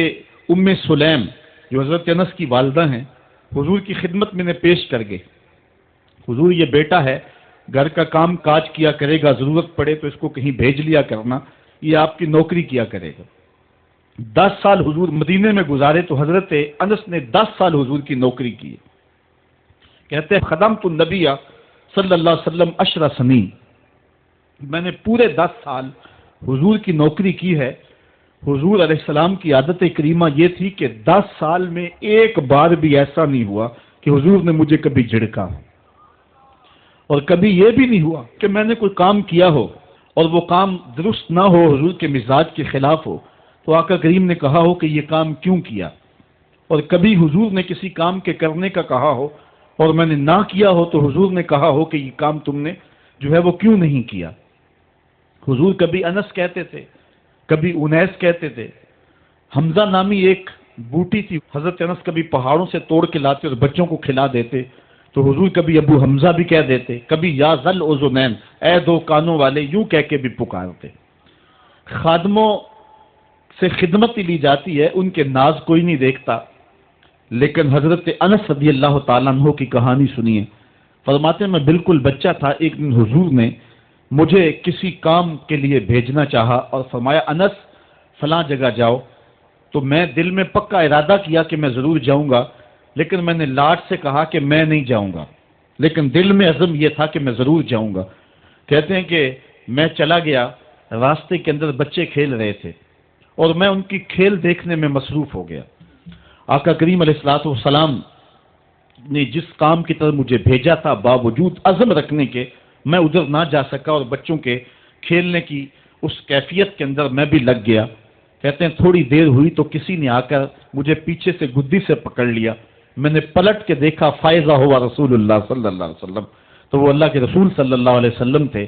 ام سلیم جو حضرت انس کی والدہ ہیں حضور کی خدمت میں نے پیش کر گئے، حضور یہ بیٹا ہے گھر کا کام کاج کیا کرے گا، ضرورت پڑے تو اس کو کہیں بھیج لیا کرنا، یہ آپ کی نوکری کیا کرے گا۔ 10 سال حضور مدینے میں گزارے تو حضرت انس نے 10 سال حضور کی نوکری کی۔ کہتے ہیں خدمت النبی صلی اللہ علیہ وسلم 10 سنین، میں نے پورے 10 سال حضور کی نوکری کی ہے۔ حضور علیہ السلام کی عادت کریمہ یہ تھی کہ 10 سال میں ایک بار بھی ایسا نہیں ہوا کہ حضور نے مجھے کبھی جھڑکا، اور کبھی یہ بھی نہیں ہوا کہ میں نے کوئی کام کیا ہو اور وہ کام درست نہ ہو، حضور کے مزاج کے خلاف ہو، تو آقا کریم نے کہا ہو کہ یہ کام کیوں کیا، اور کبھی حضور نے کسی کام کے کرنے کا کہا ہو اور میں نے نہ کیا ہو تو حضور نے کہا ہو کہ یہ کام تم نے جو ہے وہ کیوں نہیں کیا۔ حضور کبھی انس کہتے تھے، کبھی انیس کہتے تھے۔ حمزہ نامی ایک بوٹی تھی، حضرت انس کبھی پہاڑوں سے توڑ کے لاتے اور بچوں کو کھلا دیتے، تو حضور کبھی ابو حمزہ بھی کہہ دیتے، کبھی یا ذل اذنین، اے 2 کانوں والے، یوں کہہ کے بھی پکارتے۔ خادموں سے خدمت لی جاتی ہے، ان کے ناز کوئی نہیں دیکھتا، لیکن حضرت انس رضی اللہ تعالیٰ عنہ کی کہانی سنیے۔ فرماتے ہیں میں بالکل بچہ تھا، ایک دن حضور نے مجھے کسی کام کے لیے بھیجنا چاہا اور فرمایا انس فلاں جگہ جاؤ، تو میں دل میں پکا ارادہ کیا کہ میں ضرور جاؤں گا، لیکن میں نے لاٹ سے کہا کہ میں نہیں جاؤں گا، لیکن دل میں عزم یہ تھا کہ میں ضرور جاؤں گا۔ کہتے ہیں کہ میں چلا گیا، راستے کے اندر بچے کھیل رہے تھے اور میں ان کی کھیل دیکھنے میں مصروف ہو گیا۔ آقا کریم علیہ الصلوۃ والسلام نے جس کام کی طرف مجھے بھیجا تھا، باوجود عزم رکھنے کے میں ادھر نہ جا سکا اور بچوں کے کھیلنے کی اس کیفیت کے اندر میں بھی لگ گیا۔ کہتے ہیں تھوڑی دیر ہوئی تو کسی نے آ کر مجھے پیچھے سے گدی سے پکڑ لیا، میں نے پلٹ کے دیکھا فائزہ ہوا رسول اللہ صلی اللہ علیہ وسلم، تو وہ اللہ کے رسول صلی اللہ علیہ وسلم تھے۔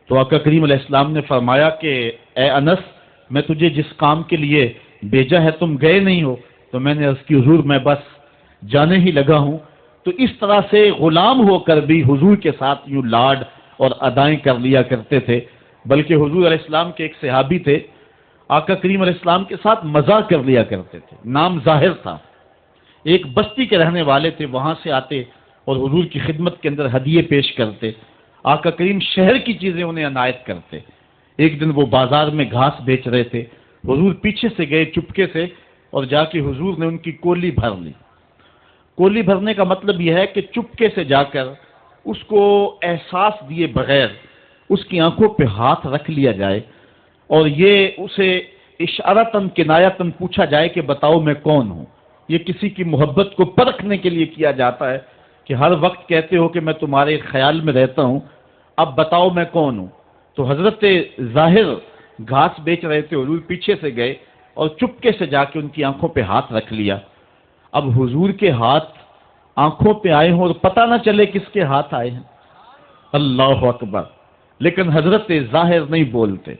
تو آقا کریم علیہ السلام نے فرمایا کہ اے انس میں تجھے جس کام کے لیے بھیجا ہے تم گئے نہیں ہو، تو میں نے عرض کی حضور میں بس جانے ہی لگا ہوں۔ تو اس طرح سے غلام ہو کر بھی حضور کے ساتھ یوں لاڈ اور ادائیں کر لیا کرتے تھے۔ بلکہ حضور علیہ السلام کے ایک صحابی تھے، آقا کریم علیہ السلام کے ساتھ مزاح کر لیا کرتے تھے، نام ظاہر تھا، ایک بستی کے رہنے والے تھے، وہاں سے آتے اور حضور کی خدمت کے اندر ہدیے پیش کرتے، آقا کریم شہر کی چیزیں انہیں عنایت کرتے۔ ایک دن وہ بازار میں گھاس بیچ رہے تھے، حضور پیچھے سے گئے چپکے سے اور جا کے حضور نے ان کی کولی بھر لی۔ کولی بھرنے کا مطلب یہ ہے کہ چپکے سے جا کر اس کو احساس دیے بغیر اس کی آنکھوں پہ ہاتھ رکھ لیا جائے اور یہ اسے اشارتاً کنایتاً پوچھا جائے کہ بتاؤ میں کون ہوں، یہ کسی کی محبت کو پرکھنے کے لیے کیا جاتا ہے کہ ہر وقت کہتے ہو کہ میں تمہارے خیال میں رہتا ہوں، اب بتاؤ میں کون ہوں۔ تو حضرت ظاہر گھاس بیچ رہے تھے، حضور پیچھے سے گئے اور چپکے سے جا کے ان کی آنکھوں پہ ہاتھ رکھ لیا۔ اب حضور کے ہاتھ آنکھوں پہ آئے ہوں اور پتہ نہ چلے کس کے ہاتھ آئے ہیں، اللہ اکبر، لیکن حضرت ظاہر نہیں بولتے۔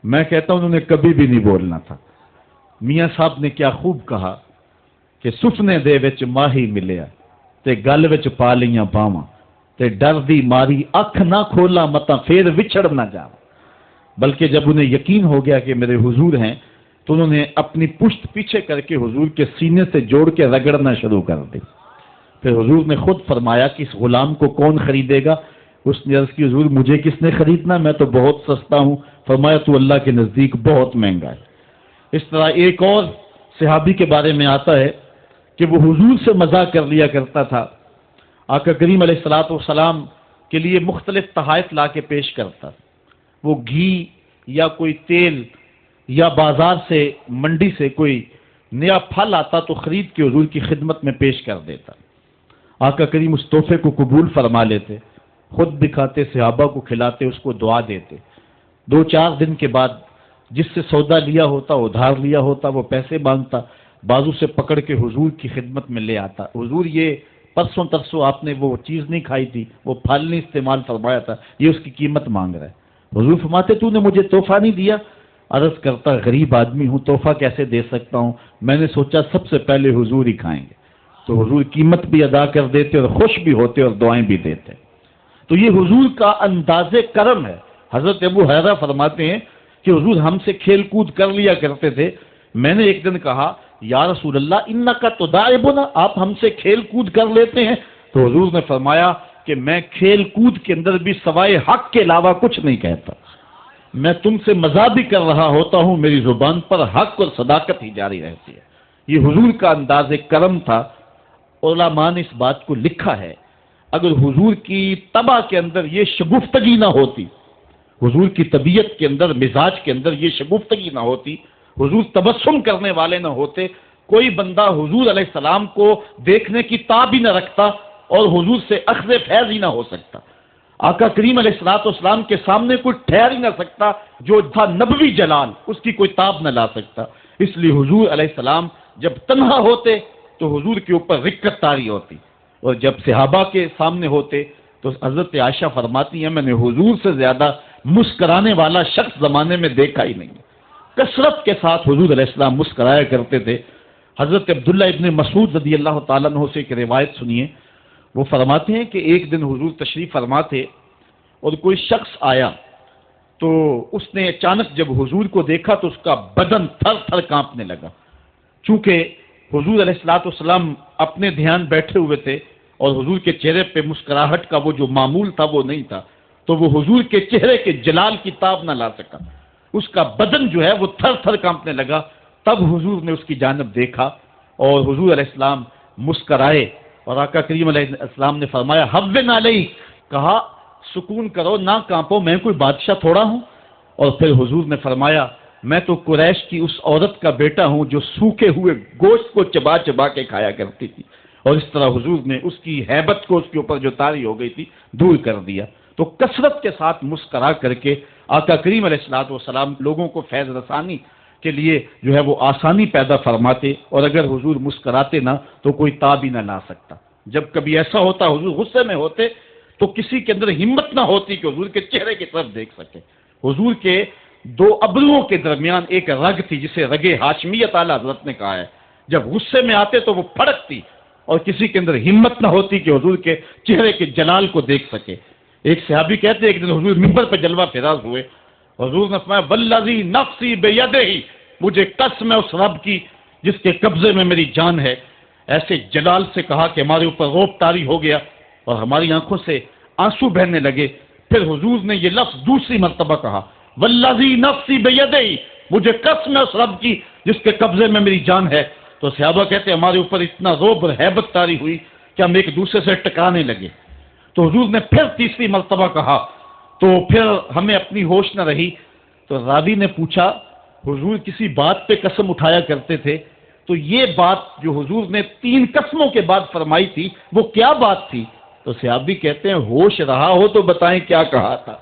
میں کہتا ہوں انہوں نے کبھی بھی نہیں بولنا تھا۔ میاں صاحب نے کیا خوب کہا کہ سفنے دے وچ ماہی ملیا تے گل وچ پا لیاں باواں تے ڈر دی ماری اکھ نہ کھولا متا پھر وچھڑ نہ جا۔ بلکہ جب انہیں یقین ہو گیا کہ میرے حضور ہیں تو انہوں نے اپنی پشت پیچھے کر کے حضور کے سینے سے جوڑ کے رگڑنا شروع کر دی۔ پھر حضور نے خود فرمایا کہ اس غلام کو کون خریدے گا؟ اس نے عرض کی حضور مجھے کس نے خریدنا، میں تو بہت سستا ہوں۔ فرمایا تو اللہ کے نزدیک بہت مہنگا ہے۔ اس طرح ایک اور صحابی کے بارے میں آتا ہے کہ وہ حضور سے مزاح کر لیا کرتا تھا، آقا کریم علیہ الصلوۃ والسلام کے لیے مختلف تحائف لا کے پیش کرتا۔ وہ گھی یا کوئی تیل یا بازار سے منڈی سے کوئی نیا پھل آتا تو خرید کے حضور کی خدمت میں پیش کر دیتا۔ آقا کریم اس تحفے کو قبول فرما لیتے، خود بھی کھاتے، صحابہ کو کھلاتے، اس کو دعا دیتے۔ 2-4 دن کے بعد جس سے سودا لیا ہوتا، ادھار لیا ہوتا، وہ پیسے مانگتا، بازو سے پکڑ کے حضور کی خدمت میں لے آتا۔ حضور یہ پرسوں ترسوں آپ نے وہ چیز نہیں کھائی تھی، وہ پھل نہیں استعمال فرمایا تھا، یہ اس کی قیمت مانگ رہا ہے۔ حضور فرماتے تو نے مجھے تحفہ نہیں دیا؟ عرض کرتا غریب آدمی ہوں، تحفہ کیسے دے سکتا ہوں، میں نے سوچا سب سے پہلے حضور ہی کھائیں گے۔ تو حضور قیمت بھی ادا کر دیتے اور خوش بھی ہوتے اور دعائیں بھی دیتے۔ تو یہ حضور کا انداز کرم ہے۔ حضرت ابو ہریرہ فرماتے ہیں کہ حضور ہم سے کھیل کود کر لیا کرتے تھے۔ میں نے ایک دن کہا یا رسول اللہ انکا تداعبنا، آپ ہم سے کھیل کود کر لیتے ہیں؟ تو حضور نے فرمایا کہ میں کھیل کود کے اندر بھی سوائے حق کے علاوہ کچھ نہیں کہتا، میں تم سے مزاح بھی کر رہا ہوتا ہوں، میری زبان پر حق اور صداقت ہی جاری رہتی ہے۔ یہ حضور کا انداز کرم تھا۔ علماء نے اس بات کو لکھا ہے، اگر حضور کی طبع کے اندر یہ شگفتگی نہ ہوتی، حضور کی طبیعت کے اندر، مزاج کے اندر یہ شگفتگی نہ ہوتی، حضور تبسم کرنے والے نہ ہوتے، کوئی بندہ حضور علیہ السلام کو دیکھنے کی تاب ہی نہ رکھتا اور حضور سے اخذ فیض ہی نہ ہو سکتا۔ آقا کریم علیہ السلام کے سامنے کوئی ٹھہر ہی نہ سکتا، جو تھا نبوی جلال اس کی کوئی تاب نہ لا سکتا۔ اس لیے حضور علیہ السلام جب تنہا ہوتے تو حضور کے اوپر رکت طاری ہوتی، اور جب صحابہ کے سامنے ہوتے تو حضرت عائشہ فرماتی ہیں میں نے حضور سے زیادہ مسکرانے والا شخص زمانے میں دیکھا ہی نہیں۔ کثرت کے ساتھ حضور علیہ السلام مسکرایا کرتے تھے۔ حضرت عبداللہ ابن مسعود رضی اللہ تعالیٰ عنہ سے ایک روایت سنیے، وہ فرماتے ہیں کہ ایک دن حضور تشریف فرما تھے اور کوئی شخص آیا تو اس نے اچانک جب حضور کو دیکھا تو اس کا بدن تھر تھر کانپنے لگا۔ چونکہ حضور علیہ السلام اپنے دھیان بیٹھے ہوئے تھے اور حضور کے چہرے پہ مسکراہٹ کا وہ جو معمول تھا وہ نہیں تھا، تو وہ حضور کے چہرے کے جلال کی تاب نہ لا سکا، اس کا بدن جو ہے وہ تھر تھر کانپنے لگا۔ تب حضور نے اس کی جانب دیکھا اور حضور علیہ السلام مسکرائے اور آقا کریم علیہ السلام نے فرمایا حوّن علیک، کہا سکون کرو، نہ کانپو، میں کوئی بادشاہ تھوڑا ہوں۔ اور پھر حضور نے فرمایا میں تو قریش کی اس عورت کا بیٹا ہوں جو سوکھے ہوئے گوشت کو چبا چبا کے کھایا کرتی تھی، اور اس طرح حضور نے اس کی ہیبت کو اس کے اوپر جو طاری ہو گئی تھی دور کر دیا۔ تو کثرت کے ساتھ مسکرا کر کے آقا کریم علیہ السلام لوگوں کو فیض رسانی کے لیے جو ہے وہ آسانی پیدا فرماتے، اور اگر حضور مسکراتے نہ تو کوئی تاب ہی نہ لا سکتا۔ جب کبھی ایسا ہوتا حضور غصے میں ہوتے تو کسی کے اندر ہمت نہ ہوتی کہ حضور کے چہرے کی طرف دیکھ سکے۔ حضور کے 2 ابروؤں کے درمیان ایک رگ تھی جسے رگ ہاشمیت اعلیٰ حضرت نے کہا ہے، جب غصے میں آتے تو وہ پھڑکتی اور کسی کے اندر ہمت نہ ہوتی کہ حضور کے چہرے کے جلال کو دیکھ سکے۔ ایک صحابی کہتے ایک دن حضور منبر پہ جلوہ فراز ہوئے، حضور نے فرمایا والذی نفسی بیدہ، مجھے قسم ہے اس رب کی جس کے قبضے میں میری جان ہے۔ ایسے جلال سے کہا کہ ہمارے اوپر روب طاری ہو گیا اور ہماری آنکھوں سے آنسو بہنے لگے۔ پھر حضور نے یہ لفظ دوسری مرتبہ کہا والذی نفسی بیدہ، مجھے قسم ہے اس رب کی جس کے قبضے میں میری جان ہے۔ تو صحابہ کہتے ہیں ہمارے اوپر اتنا روب اور ہیبت طاری ہوئی کہ ہم ایک دوسرے سے ٹکرانے لگے۔ تو حضور نے پھر تیسری مرتبہ کہا تو پھر ہمیں اپنی ہوش نہ رہی۔ تو راوی نے پوچھا حضور کسی بات پہ قسم اٹھایا کرتے تھے؟ تو یہ بات جو حضور نے 3 قسموں کے بعد فرمائی تھی وہ کیا بات تھی؟ تو صحابی کہتے ہیں ہوش رہا ہو تو بتائیں کیا کہا تھا،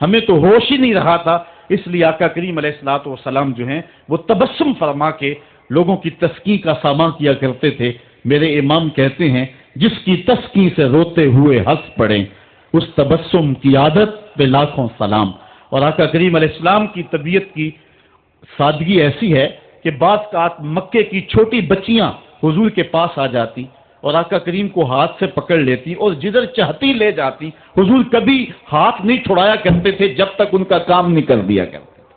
ہمیں تو ہوش ہی نہیں رہا تھا، اس لیے آقا کریم علیہ الصلوۃ والسلام جو ہیں وہ تبسم فرما کے لوگوں کی تسکین کا سامان کیا کرتے تھے۔ میرے امام کہتے ہیں جس کی تسکین سے روتے ہوئے ہنس پڑیں اس تبسم کی عادت پہ لاکھوں سلام۔ اور آقا کریم علیہ السلام کی طبیعت کی سادگی ایسی ہے کہ بعض اوقات مکے کی چھوٹی بچیاں حضور کے پاس آ جاتی اور آقا کریم کو ہاتھ سے پکڑ لیتی اور جدھر چاہتی لے جاتی، حضور کبھی ہاتھ نہیں چھڑایا کرتے تھے جب تک ان کا کام نہیں کر دیا کرتے تھے۔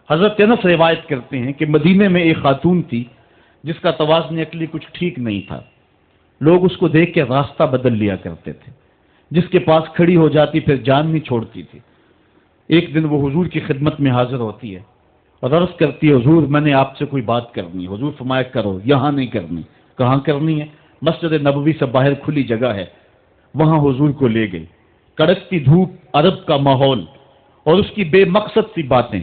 حضرت انس روایت کرتے ہیں کہ مدینے میں ایک خاتون تھی جس کا توازن عقلی کچھ ٹھیک نہیں تھا، لوگ اس کو دیکھ کے راستہ بدل لیا کرتے تھے، جس کے پاس کھڑی ہو جاتی پھر جان نہیں چھوڑتی تھی۔ ایک دن وہ حضور کی خدمت میں حاضر ہوتی ہے اور عرض کرتی ہے حضور میں نے آپ سے کوئی بات کرنی ہے۔ حضور فرمایا کرو، یہاں نہیں کرنی۔ کہاں کرنی ہے؟ مسجد نبوی سے باہر کھلی جگہ ہے، وہاں حضور کو لے گئی۔ کڑکتی دھوپ، عرب کا ماحول اور اس کی بے مقصد سی باتیں،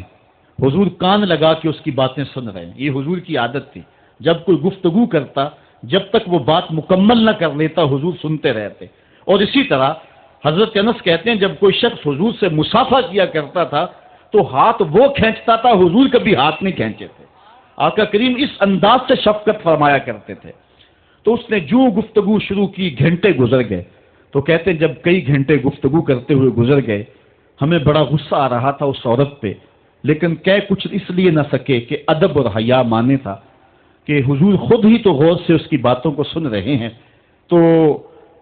حضور کان لگا کے اس کی باتیں سن رہے ہیں۔ یہ حضور کی عادت تھی، جب کوئی گفتگو کرتا جب تک وہ بات مکمل نہ کر لیتا حضور سنتے رہتے۔ اور اسی طرح حضرت انس کہتے ہیں جب کوئی شخص حضور سے مصافحہ کیا کرتا تھا تو ہاتھ وہ کھینچتا تھا، حضور کبھی ہاتھ نہیں کھینچے تھے۔ آقا کریم اس انداز سے شفقت فرمایا کرتے تھے۔ تو اس نے جو گفتگو شروع کی گھنٹے گزر گئے۔ تو کہتے ہیں جب کئی گھنٹے گفتگو کرتے ہوئے گزر گئے ہمیں بڑا غصہ آ رہا تھا اس عورت پہ، لیکن کہہ کچھ اس لیے نہ سکے کہ ادب اور حیا مانے تھا کہ حضور خود ہی تو غور سے اس کی باتوں کو سن رہے ہیں۔ تو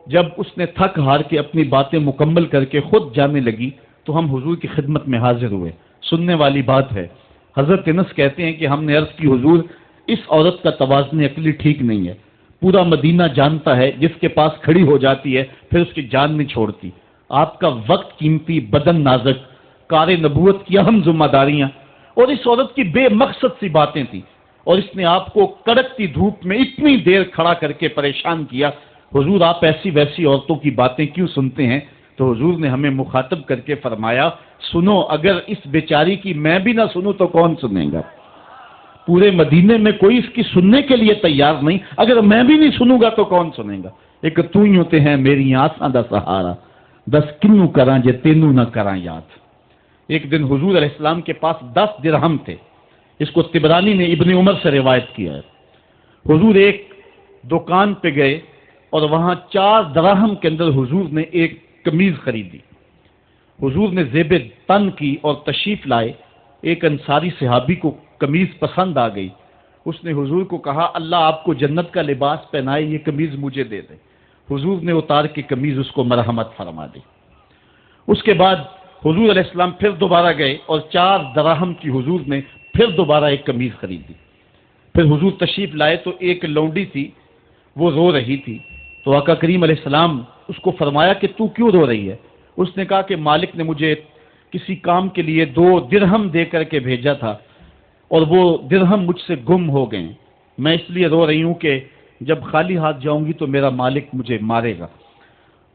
جب اس نے تھک ہار کے اپنی باتیں مکمل کر کے خود جانے لگی تو ہم حضور کی خدمت میں حاضر ہوئے۔ سننے والی بات ہے۔ حضرت انس کہتے ہیں کہ ہم نے عرض کی حضور اس عورت کا توازن عقلی ٹھیک نہیں ہے، پورا مدینہ جانتا ہے جس کے پاس کھڑی ہو جاتی ہے پھر اس کی جان نہیں چھوڑتی۔ آپ کا وقت قیمتی، بدن نازک، کار نبوت کی اہم ذمہ داریاں، اور اس عورت کی بے مقصد سی باتیں تھیں اور اس نے آپ کو کڑکتی دھوپ میں اتنی دیر کھڑا کر کے پریشان کیا۔ حضور آپ ایسی ویسی عورتوں کی باتیں کیوں سنتے ہیں؟ تو حضور نے ہمیں مخاطب کر کے فرمایا سنو، اگر اس بیچاری کی میں بھی نہ سنوں تو کون سنے گا؟ پورے مدینے میں کوئی اس کی سننے کے لیے تیار نہیں، اگر میں بھی نہیں سنوں گا تو کون سنے گا؟ ایک تو ہی ہوتے ہیں میری آساں دا سہارا، دس کنوں کراں جے تینوں نہ کراں یاد۔ ایک دن حضور علیہ السلام کے پاس 10 درہم تھے، اس کو طبرانی نے ابن عمر سے روایت کیا ہے۔ حضور ایک دکان پہ گئے اور وہاں 4 دراہم کے اندر حضور نے ایک قمیض خریدی۔ حضور نے زیب تن کی اور تشریف لائے۔ ایک انصاری صحابی کو قمیض پسند آ گئی، اس نے حضور کو کہا اللہ آپ کو جنت کا لباس پہنائے، یہ قمیض مجھے دے دے۔ حضور نے اتار کے قمیض اس کو مرحمت فرما دی۔ اس کے بعد حضور علیہ السلام پھر دوبارہ گئے اور 4 دراہم کی حضور نے پھر دوبارہ ایک قمیض خریدی۔ پھر حضور تشریف لائے تو ایک لونڈی تھی، وہ رو رہی تھی، تو آقا کریم علیہ السلام اس کو فرمایا کہ تو کیوں رو رہی ہے؟ اس نے کہا کہ مالک نے مجھے کسی کام کے لیے 2 درہم دے کر کے بھیجا تھا اور وہ درہم مجھ سے گم ہو گئے، میں اس لیے رو رہی ہوں کہ جب خالی ہاتھ جاؤں گی تو میرا مالک مجھے مارے گا۔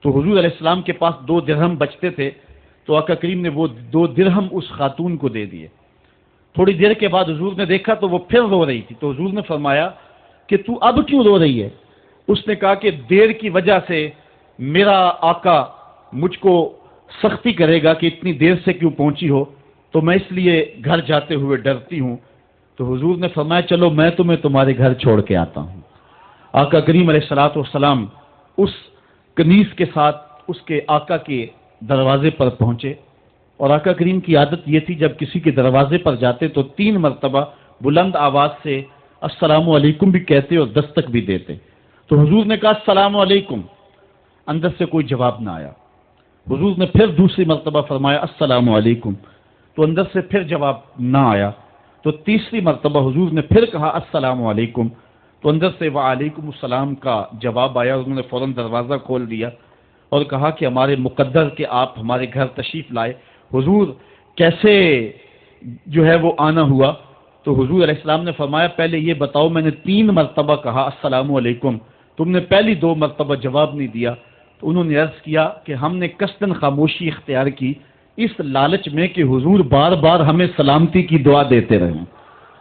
تو حضور علیہ السلام کے پاس 2 درہم بچتے تھے، تو آقا کریم نے وہ 2 درہم اس خاتون کو دے دیے۔ تھوڑی دیر کے بعد حضور نے دیکھا تو وہ پھر رو رہی تھی، تو حضور نے فرمایا کہ تو اب کیوں رو رہی ہے؟ اس نے کہا کہ دیر کی وجہ سے میرا آقا مجھ کو سختی کرے گا کہ اتنی دیر سے کیوں پہنچی ہو، تو میں اس لیے گھر جاتے ہوئے ڈرتی ہوں۔ تو حضور نے فرمایا چلو میں تمہیں تمہارے گھر چھوڑ کے آتا ہوں۔ آقا کریم علیہ الصلوۃ والسلام اس کنیز کے ساتھ اس کے آقا کے دروازے پر پہنچے، اور آقا کریم کی عادت یہ تھی جب کسی کے دروازے پر جاتے تو 3 مرتبہ بلند آواز سے السلام علیکم بھی کہتے اور دستک بھی دیتے۔ تو حضور نے کہا السلام علیکم، اندر سے کوئی جواب نہ آیا۔ حضور نے پھر دوسری مرتبہ فرمایا السلام علیکم، تو اندر سے پھر جواب نہ آیا۔ تو تیسری مرتبہ حضور نے پھر کہا السلام علیکم، تو اندر سے وعلیکم السلام کا جواب آیا۔ انہوں نے فوراً دروازہ کھول دیا اور کہا کہ ہمارے مقدر کہ آپ ہمارے گھر تشریف لائے، حضور کیسے جو ہے وہ آنا ہوا؟ تو حضور علیہ السلام نے فرمایا پہلے یہ بتاؤ میں نے 3 مرتبہ کہا السلام علیکم، تم نے پہلی 2 مرتبہ جواب نہیں دیا۔ تو انہوں نے عرض کیا کہ ہم نے قصداً خاموشی اختیار کی اس لالچ میں کہ حضور بار بار ہمیں سلامتی کی دعا دیتے رہیں۔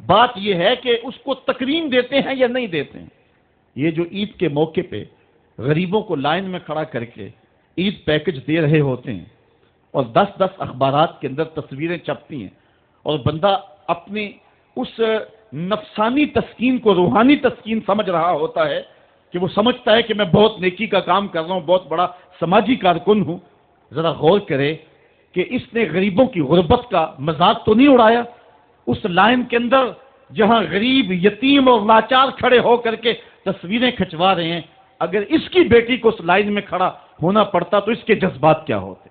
بات یہ ہے کہ اس کو تکریم دیتے ہیں یا نہیں دیتے ہیں۔ یہ جو عید کے موقع پہ غریبوں کو لائن میں کھڑا کر کے عید پیکج دے رہے ہوتے ہیں اور 10 اخبارات کے اندر تصویریں چھپتی ہیں اور بندہ اپنی اس نفسانی تسکین کو روحانی تسکین سمجھ رہا ہوتا ہے کہ وہ سمجھتا ہے کہ میں بہت نیکی کا کام کر رہا ہوں، بہت بڑا سماجی کارکن ہوں۔ ذرا غور کرے کہ اس نے غریبوں کی غربت کا مذاق تو نہیں اڑایا؟ اس لائن کے اندر جہاں غریب، یتیم اور لاچار کھڑے ہو کر کے تصویریں کھنچوا رہے ہیں، اگر اس کی بیٹی کو اس لائن میں کھڑا ہونا پڑتا تو اس کے جذبات کیا ہوتے؟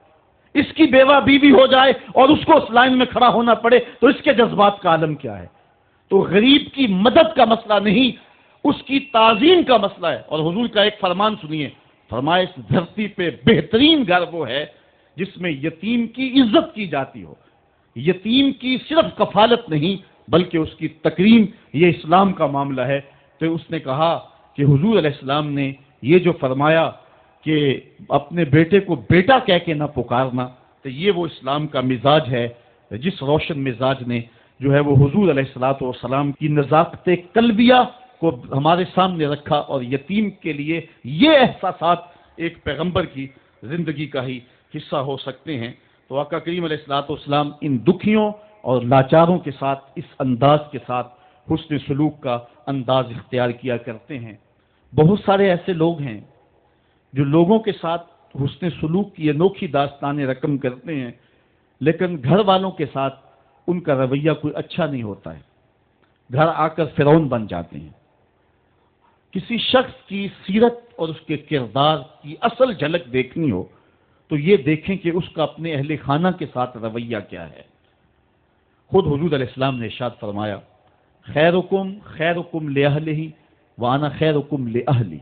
اس کی بیوہ بیوی ہو جائے اور اس کو اس لائن میں کھڑا ہونا پڑے تو اس کے جذبات کا عالم کیا ہے؟ تو غریب کی مدد کا مسئلہ نہیں، اس کی تعظیم کا مسئلہ ہے۔ اور حضور کا ایک فرمان سنیے، فرمایا اس دھرتی پہ بہترین گھر وہ ہے جس میں یتیم کی عزت کی جاتی ہو، یتیم کی صرف کفالت نہیں بلکہ اس کی تکریم، یہ اسلام کا معاملہ ہے۔ تو اس نے کہا کہ حضور علیہ السلام نے یہ جو فرمایا کہ اپنے بیٹے کو بیٹا کہہ کے نہ پکارنا، تو یہ وہ اسلام کا مزاج ہے جس روشن مزاج نے جو ہے وہ حضور علیہ السلام کی نزاکت قلبیہ کو ہمارے سامنے رکھا، اور یتیم کے لیے یہ احساسات ایک پیغمبر کی زندگی کا ہی حصہ ہو سکتے ہیں۔ تو آقا کریم علیہ السلام ان دکھیوں اور لاچاروں کے ساتھ اس انداز کے ساتھ حسن سلوک کا انداز اختیار کیا کرتے ہیں۔ بہت سارے ایسے لوگ ہیں جو لوگوں کے ساتھ حسن سلوک کی انوکھی داستان رقم کرتے ہیں، لیکن گھر والوں کے ساتھ ان کا رویہ کوئی اچھا نہیں ہوتا ہے، گھر آ کر فرعون بن جاتے ہیں۔ کسی شخص کی سیرت اور اس کے کردار کی اصل جھلک دیکھنی ہو تو یہ دیکھیں کہ اس کا اپنے اہل خانہ کے ساتھ رویہ کیا ہے۔ خود حضور علیہ السلام نے ارشاد فرمایا، خیرکم خیرکم لأہلہ وانا خیرکم لأہلی،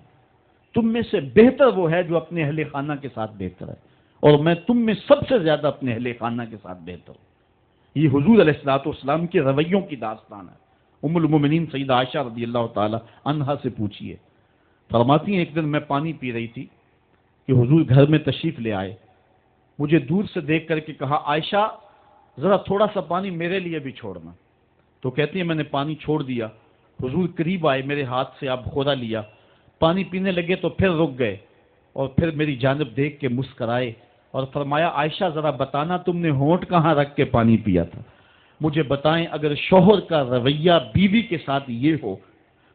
تم میں سے بہتر وہ ہے جو اپنے اہل خانہ کے ساتھ بہتر ہے، اور میں تم میں سب سے زیادہ اپنے اہل خانہ کے ساتھ بہتر ہوں۔ یہ حضور علیہ السلام کے رویوں کی داستان ہے۔ ام المومنین سیدہ عائشہ رضی اللہ تعالی عنہا سے پوچھیے، فرماتی ہیں ایک دن میں پانی پی رہی تھی کہ حضور گھر میں تشریف لے آئے، مجھے دور سے دیکھ کر کے کہا، عائشہ ذرا تھوڑا سا پانی میرے لیے بھی چھوڑنا۔ تو کہتی ہیں میں نے پانی چھوڑ دیا، حضور قریب آئے، میرے ہاتھ سے آپ خورا لیا، پانی پینے لگے تو پھر رک گئے اور پھر میری جانب دیکھ کے مسکرائے اور فرمایا، عائشہ ذرا بتانا تم نے ہونٹ کہاں رکھ کے پانی پیا تھا؟ مجھے بتائیں اگر شوہر کا رویہ بیوی کے ساتھ یہ ہو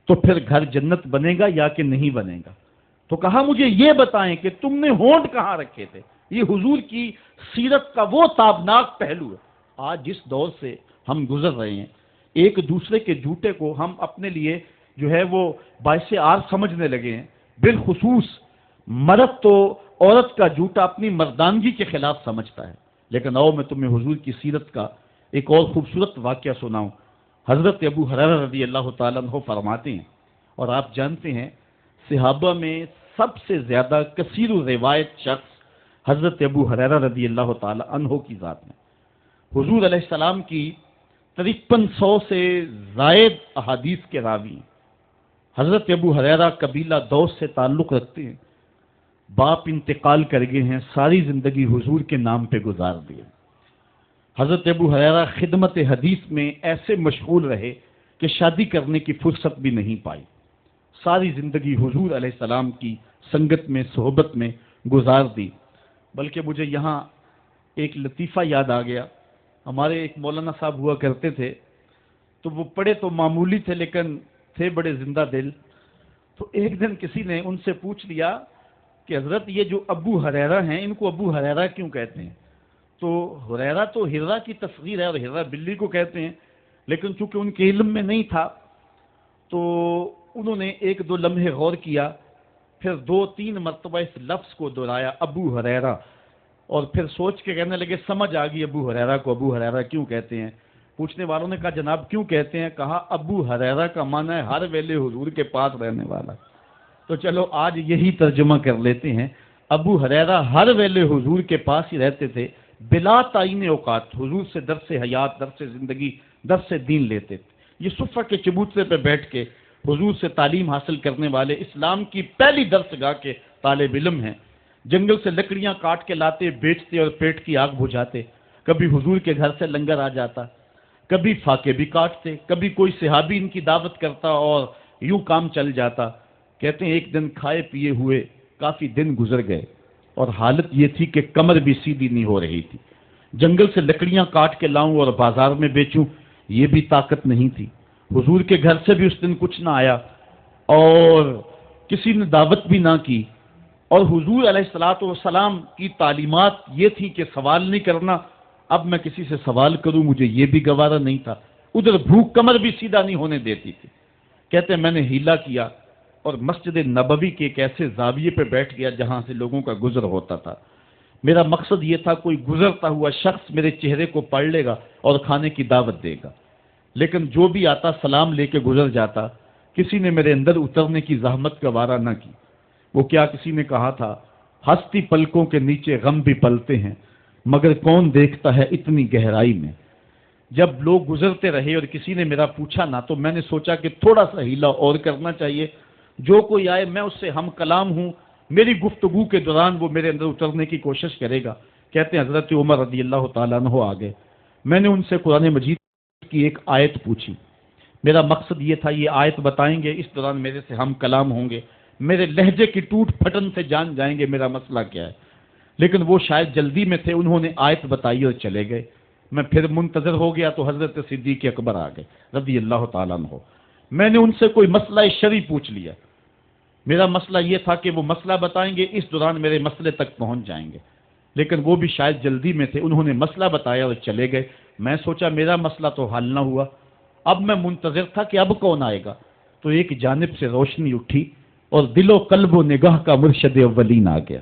تو پھر گھر جنت بنے گا یا کہ نہیں بنے گا؟ تو کہا مجھے یہ بتائیں کہ تم نے ہونٹ کہاں رکھے تھے۔ یہ حضور کی سیرت کا وہ تابناک پہلو ہے۔ آج جس دور سے ہم گزر رہے ہیں، ایک دوسرے کے جوتے کو ہم اپنے لیے جو ہے وہ باعث عار سمجھنے لگے ہیں۔ بالخصوص مرد تو عورت کا جوتا اپنی مردانگی کے خلاف سمجھتا ہے۔ لیکن آؤ میں تمہیں حضور کی سیرت کا ایک اور خوبصورت واقعہ سناؤں۔ حضرت ابو ہریرہ رضی اللہ تعالیٰ عنہ فرماتے ہیں، اور آپ جانتے ہیں صحابہ میں سب سے زیادہ کثیر روایت شخص حضرت ابو ہریرہ رضی اللہ تعالیٰ عنہ کی ذات میں۔ حضور علیہ السلام کی 5300 سے زائد احادیث کے راوی ہیں۔ حضرت ابو ہریرہ قبیلہ دوس سے تعلق رکھتے ہیں، باپ انتقال کر گئے ہیں، ساری زندگی حضور کے نام پہ گزار دیے۔ حضرت ابو ہریرہ خدمت حدیث میں ایسے مشغول رہے کہ شادی کرنے کی فرصت بھی نہیں پائی، ساری زندگی حضور علیہ السلام کی سنگت میں، صحبت میں گزار دی۔ بلکہ مجھے یہاں ایک لطیفہ یاد آ گیا، ہمارے ایک مولانا صاحب ہوا کرتے تھے، تو وہ پڑھے تو معمولی تھے لیکن تھے بڑے زندہ دل۔ تو ایک دن کسی نے ان سے پوچھ لیا کہ حضرت یہ جو ابو ہریرہ ہیں ان کو ابو ہریرہ کیوں کہتے ہیں؟ تو ہریرہ تو ہرہ کی تصغیر ہے اور ہرہ بلی کو کہتے ہیں، لیکن چونکہ ان کے علم میں نہیں تھا تو انہوں نے ایک دو لمحے غور کیا، پھر 2-3 مرتبہ اس لفظ کو دہرایا ابو ہریرہ، اور پھر سوچ کے کہنے لگے سمجھ آ گئی ابو ہریرہ کو ابو ہریرہ کیوں کہتے ہیں۔ پوچھنے والوں نے کہا جناب کیوں کہتے ہیں؟ کہا ابو ہریرہ کا معنی ہے ہر ویلے حضور کے پاس رہنے والا۔ تو چلو آج یہی ترجمہ کر لیتے ہیں، ابو ہریرہ ہر ویلے حضور کے پاس ہی رہتے تھے، بلا تعین اوقات حضور سے درس حیات، درس زندگی، درس دین لیتے تھے۔ یہ صفہ کے چبوترے پہ بیٹھ کے حضور سے تعلیم حاصل کرنے والے اسلام کی پہلی درسگاہ کے طالب علم ہیں۔ جنگل سے لکڑیاں کاٹ کے لاتے، بیچتے اور پیٹ کی آگ بجھاتے۔ کبھی حضور کے گھر سے لنگر آ جاتا، کبھی فاقے بھی کاٹتے، کبھی کوئی صحابی ان کی دعوت کرتا اور یوں کام چل جاتا۔ کہتے ہیں ایک دن کھائے پیے ہوئے کافی دن گزر گئے اور حالت یہ تھی کہ کمر بھی سیدھی نہیں ہو رہی تھی۔ جنگل سے لکڑیاں کاٹ کے لاؤں اور بازار میں بیچوں، یہ بھی طاقت نہیں تھی۔ حضور کے گھر سے بھی اس دن کچھ نہ آیا اور کسی نے دعوت بھی نہ کی، اور حضور علیہ الصلوۃ والسلام کی تعلیمات یہ تھی کہ سوال نہیں کرنا۔ اب میں کسی سے سوال کروں مجھے یہ بھی گوارا نہیں تھا، ادھر بھوک کمر بھی سیدھا نہیں ہونے دیتی تھی۔ کہتے ہیں میں نے ہیلا کیا اور مسجد نبوی کے ایک ایسے زاویے پہ بیٹھ گیا جہاں سے لوگوں کا گزر ہوتا تھا۔ میرا مقصد یہ تھا کوئی گزرتا ہوا شخص میرے چہرے کو پڑھ لے گا اور کھانے کی دعوت دے گا، لیکن جو بھی آتا سلام لے کے گزر جاتا۔ کسی نے میرے اندر اترنے کی زحمت گوارا نہ کی۔ وہ کیا کسی نے کہا تھا، ہستی پلکوں کے نیچے غم بھی پلتے ہیں مگر کون دیکھتا ہے اتنی گہرائی میں۔ جب لوگ گزرتے رہے اور کسی نے میرا پوچھا نہ تو میں نے سوچا کہ تھوڑا سا ہیلا اور کرنا چاہیے، جو کوئی آئے میں اس سے ہم کلام ہوں، میری گفتگو کے دوران وہ میرے اندر اترنے کی کوشش کرے گا۔ کہتے ہیں حضرت عمر رضی اللہ تعالیٰ عنہ آ گئے، میں نے ان سے قرآن مجید کی ایک آیت پوچھی۔ میرا مقصد یہ تھا یہ آیت بتائیں گے، اس دوران میرے سے ہم کلام ہوں گے، میرے لہجے کی ٹوٹ پھٹن سے جان جائیں گے میرا مسئلہ کیا ہے۔ لیکن وہ شاید جلدی میں تھے، انہوں نے آیت بتائی اور چلے گئے۔ میں پھر منتظر ہو گیا تو حضرت صدیق اکبر آ گئے رضی اللہ تعالیٰ عنہ۔ میں نے ان سے کوئی مسئلہ شرعی پوچھ لیا، میرا مسئلہ یہ تھا کہ وہ مسئلہ بتائیں گے، اس دوران میرے مسئلے تک پہنچ جائیں گے، لیکن وہ بھی شاید جلدی میں تھے، انہوں نے مسئلہ بتایا اور چلے گئے۔ میں سوچا میرا مسئلہ تو حل نہ ہوا، اب میں منتظر تھا کہ اب کون آئے گا، تو ایک جانب سے روشنی اٹھی اور دل و قلب و نگاہ کا مرشد اولین آ گیا۔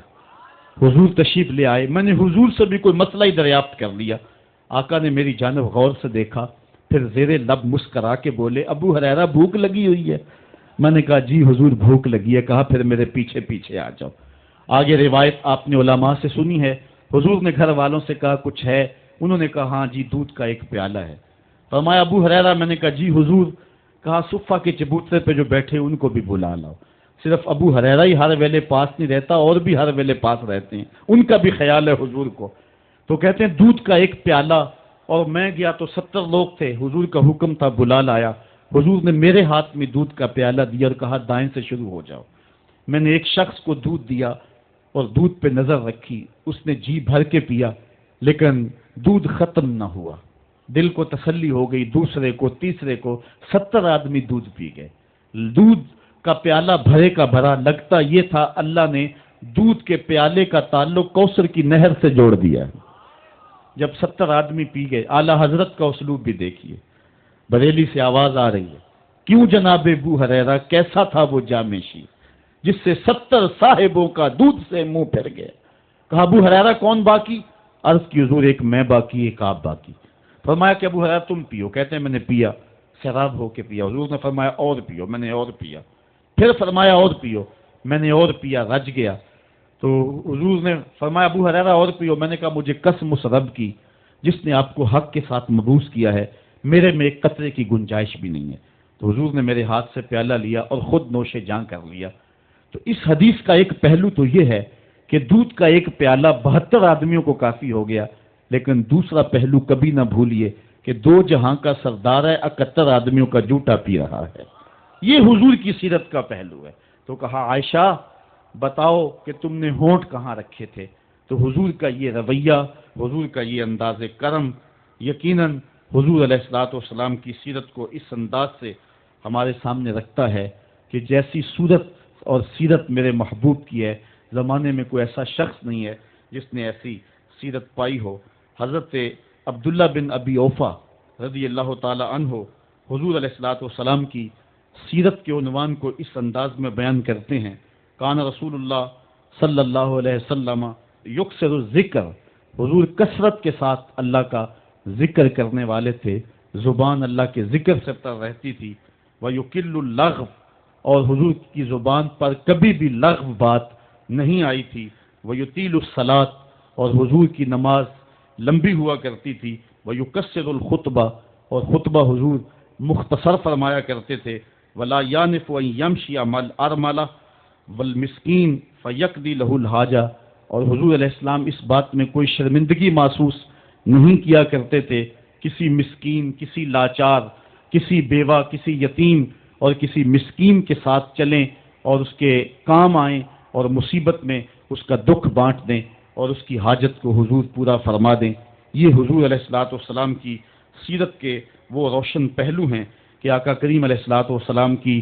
حضور تشریف لے آئے، میں نے حضور سے بھی کوئی مسئلہ ہی دریافت کر لیا۔ آقا نے میری جانب غور سے دیکھا، پھر زیر لب مسکرا کے بولے، ابو ہریرہ بھوک لگی ہوئی ہے؟ میں نے کہا جی حضور بھوک لگی ہے۔ کہا پھر میرے پیچھے پیچھے آ جاؤ۔ آگے روایت آپ نے علماء سے سنی ہے، حضور نے گھر والوں سے کہا کچھ ہے؟ انہوں نے کہا ہاں جی دودھ کا ایک پیالہ ہے۔ فرمایا ابو ہریرہ؟ میں نے کہا جی حضور۔ کہا صفہ کے چبوترے پہ جو بیٹھے ان کو بھی بلا لاؤ۔ صرف ابو ہریرہ ہی ہر ویلے پاس نہیں رہتا، اور بھی ہر ویلے پاس رہتے ہیں، ان کا بھی خیال ہے حضور کو۔ تو کہتے ہیں دودھ کا ایک پیالہ، اور میں گیا تو 70 لوگ تھے، حضور کا حکم تھا بلا لایا۔ حضور نے میرے ہاتھ میں دودھ کا پیالہ دیا اور کہا دائیں سے شروع ہو جاؤ۔ میں نے ایک شخص کو دودھ دیا اور دودھ پہ نظر رکھی، اس نے جی بھر کے پیا، لیکن دودھ ختم نہ ہوا۔ دل کو تسلی ہو گئی، دوسرے کو، تیسرے کو، 70 آدمی دودھ پی گئے۔ دودھ کا پیالہ بھرے کا بھرا، لگتا یہ تھا اللہ نے دودھ کے پیالے کا تعلق کوثر کی نہر سے جوڑ دیا۔ جب 70 آدمی پی گئے، اعلیٰ حضرت کا اسلوب بھی دیکھیے۔ بریلی سے آواز آ رہی ہے، کیوں جناب ابو ہریرہ کیسا تھا وہ جامع شیر جس سے 70 صاحبوں کا دودھ سے منہ پھر گیا؟ کہا ابو ہریرہ کون باقی؟ عرض کی حضور ایک میں باقی، ایک آپ باقی۔ فرمایا کہ ابو ہریرہ تم پیو۔ کہتے ہیں میں نے پیا، شراب ہو کے پیا۔ حضور نے فرمایا اور پیو، میں نے اور پیا۔ پھر فرمایا اور پیو، میں نے اور پیا، رج گیا۔ تو حضور نے فرمایا ابو ہریرہ اور پیو۔ میں نے کہا مجھے قسم اس رب کی جس نے آپ کو حق کے ساتھ مبعوث کیا ہے، میرے میں ایک قطرے کی گنجائش بھی نہیں ہے۔ تو حضور نے میرے ہاتھ سے پیالہ لیا اور خود نوش جاں کر لیا۔ تو اس حدیث کا ایک پہلو تو یہ ہے کہ دودھ کا ایک پیالہ 72 آدمیوں کو کافی ہو گیا، لیکن دوسرا پہلو کبھی نہ بھولیے کہ 2 جہاں کا سردار ہے، 71 آدمیوں کا جوٹا پی رہا ہے۔ یہ حضور کی سیرت کا پہلو ہے۔ تو کہا عائشہ بتاؤ کہ تم نے ہونٹ کہاں رکھے تھے؟ تو حضور کا یہ رویہ، حضور کا یہ انداز کرم یقیناً حضور علیہ الصلوۃ والسلام کی سیرت کو اس انداز سے ہمارے سامنے رکھتا ہے کہ جیسی صورت اور سیرت میرے محبوب کی ہے، زمانے میں کوئی ایسا شخص نہیں ہے جس نے ایسی سیرت پائی ہو۔ حضرت عبداللہ بن ابی اوفا رضی اللہ تعالی عنہ حضور علیہ الصلوۃ والسلام کی سیرت کے عنوان کو اس انداز میں بیان کرتے ہیں، کان رسول اللہ صلی اللہ علیہ وسلم یکثر الذکر، حضور کثرت کے ساتھ اللہ کا ذکر کرنے والے تھے، زبان اللہ کے ذکر سے تر رہتی تھی، وَيُقِلُّ اللَّغْوَ، اور حضور کی زبان پر کبھی بھی لغو بات نہیں آئی تھی، وَيُطِيلُ الصَّلَاةَ، اور حضور کی نماز لمبی ہوا کرتی تھی، وَيُقَصِّرُ الْخُطْبَةَ، اور خطبہ حضور مختصر فرمایا کرتے تھے، وَلَا يَانِفُ أَن يَمْشِيَ مَعَ الْأَرْمَلَةِ وَالْمِسْكِينِ فَيَقْضِي لَهُ الْحَاجَةَ، اور حضور علیہ السلام اس بات میں کوئی شرمندگی محسوس نہیں کیا کرتے تھے کسی مسکین، کسی لاچار، کسی بیوہ، کسی یتیم اور کسی مسکین کے ساتھ چلیں اور اس کے کام آئیں اور مصیبت میں اس کا دکھ بانٹ دیں اور اس کی حاجت کو حضور پورا فرما دیں۔ یہ حضور علیہ الصلوۃ والسلام کی سیرت کے وہ روشن پہلو ہیں کہ آقا کریم علیہ الصلوۃ والسلام کی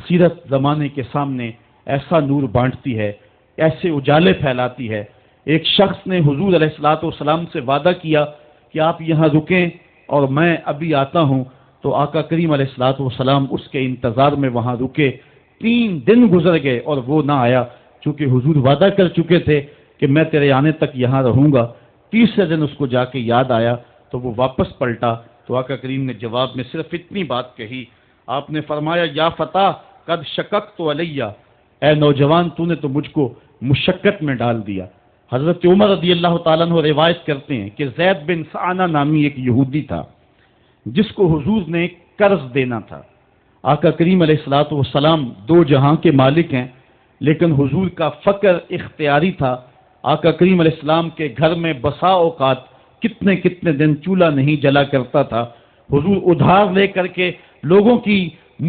سیرت زمانے کے سامنے ایسا نور بانٹتی ہے، ایسے اجالے پھیلاتی ہے۔ ایک شخص نے حضور علیہ الصلوۃ والسلام سے وعدہ کیا کہ آپ یہاں رکیں اور میں ابھی آتا ہوں، تو آقا کریم علیہ الصلوۃ والسلام اس کے انتظار میں وہاں رکے۔ 3 دن گزر گئے اور وہ نہ آیا، چونکہ حضور وعدہ کر چکے تھے کہ میں تیرے آنے تک یہاں رہوں گا۔ تیسرے دن اس کو جا کے یاد آیا تو وہ واپس پلٹا، تو آقا کریم نے جواب میں صرف اتنی بات کہی، آپ نے فرمایا یا فتح قد شککت علیہ، اے نوجوان تو نے تو مجھ کو مشقت میں ڈال دیا۔ حضرت عمر رضی اللہ تعالیٰ عنہ روایت کرتے ہیں کہ زید بن سعنہ نامی ایک یہودی تھا جس کو حضور نے قرض دینا تھا۔ آقا کریم علیہ الصلوۃ والسلام 2 جہاں کے مالک ہیں، لیکن حضور کا فقر اختیاری تھا۔ آقا کریم علیہ السلام کے گھر میں بسا اوقات کتنے دن چولہا نہیں جلا کرتا تھا۔ حضور ادھار لے کر کے لوگوں کی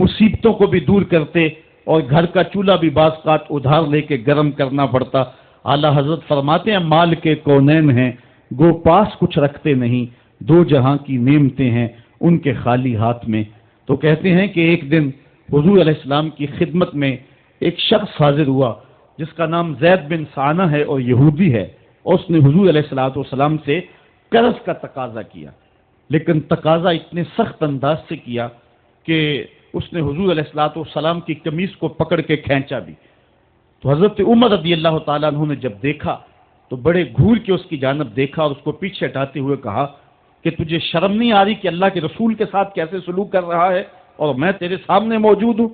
مصیبتوں کو بھی دور کرتے اور گھر کا چولہا بھی بعض اوقات ادھار لے کے گرم کرنا پڑتا۔ اعلیٰ حضرت فرماتے ہیں مال کے کونین ہیں گو پاس کچھ رکھتے نہیں، 2 جہاں کی نعمتیں ہیں ان کے خالی ہاتھ میں۔ تو کہتے ہیں کہ ایک دن حضور علیہ السلام کی خدمت میں ایک شخص حاضر ہوا جس کا نام زید بن سعنہ ہے اور یہودی ہے، اور اس نے حضور علیہ الصلوۃ والسلام سے قرض کا تقاضا کیا، لیکن تقاضا اتنے سخت انداز سے کیا کہ اس نے حضور علیہ الصلوۃ والسلام کی قمیص کو پکڑ کے کھینچا بھی۔ تو حضرت عمر رضی اللہ تعالیٰ عنہ نے جب دیکھا تو بڑے گھور کے اس کی جانب دیکھا اور اس کو پیچھے ہٹاتے ہوئے کہا کہ تجھے شرم نہیں آ رہی کہ اللہ کے رسول کے ساتھ کیسے سلوک کر رہا ہے اور میں تیرے سامنے موجود ہوں؟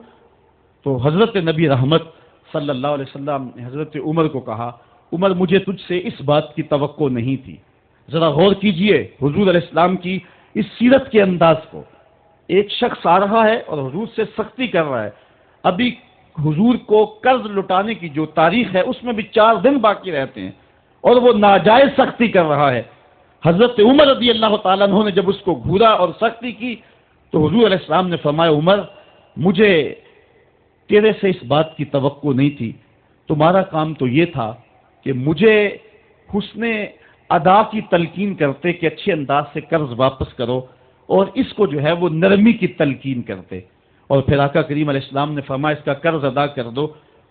تو حضرت نبی رحمت صلی اللہ علیہ وسلم نے حضرت عمر کو کہا عمر مجھے تجھ سے اس بات کی توقع نہیں تھی۔ ذرا غور کیجئے حضور علیہ السلام کی اس سیرت کے انداز کو۔ ایک شخص آ رہا ہے اور حضور سے سختی کر رہا ہے، ابھی حضور کو قرض لٹانے کی جو تاریخ ہے اس میں بھی 4 دن باقی رہتے ہیں اور وہ ناجائز سختی کر رہا ہے۔ حضرت عمر رضی اللہ تعالیٰ عنہ نے جب اس کو گھورا اور سختی کی تو حضور علیہ السلام نے فرمایا عمر مجھے تیرے سے اس بات کی توقع نہیں تھی، تمہارا کام تو یہ تھا کہ مجھے حسن ادا کی تلقین کرتے کہ اچھے انداز سے قرض واپس کرو، اور اس کو جو ہے وہ نرمی کی تلقین کرتے، اور پھر آقا کریم علیہ السلام نے فرمایا اس کا قرض ادا کر دو،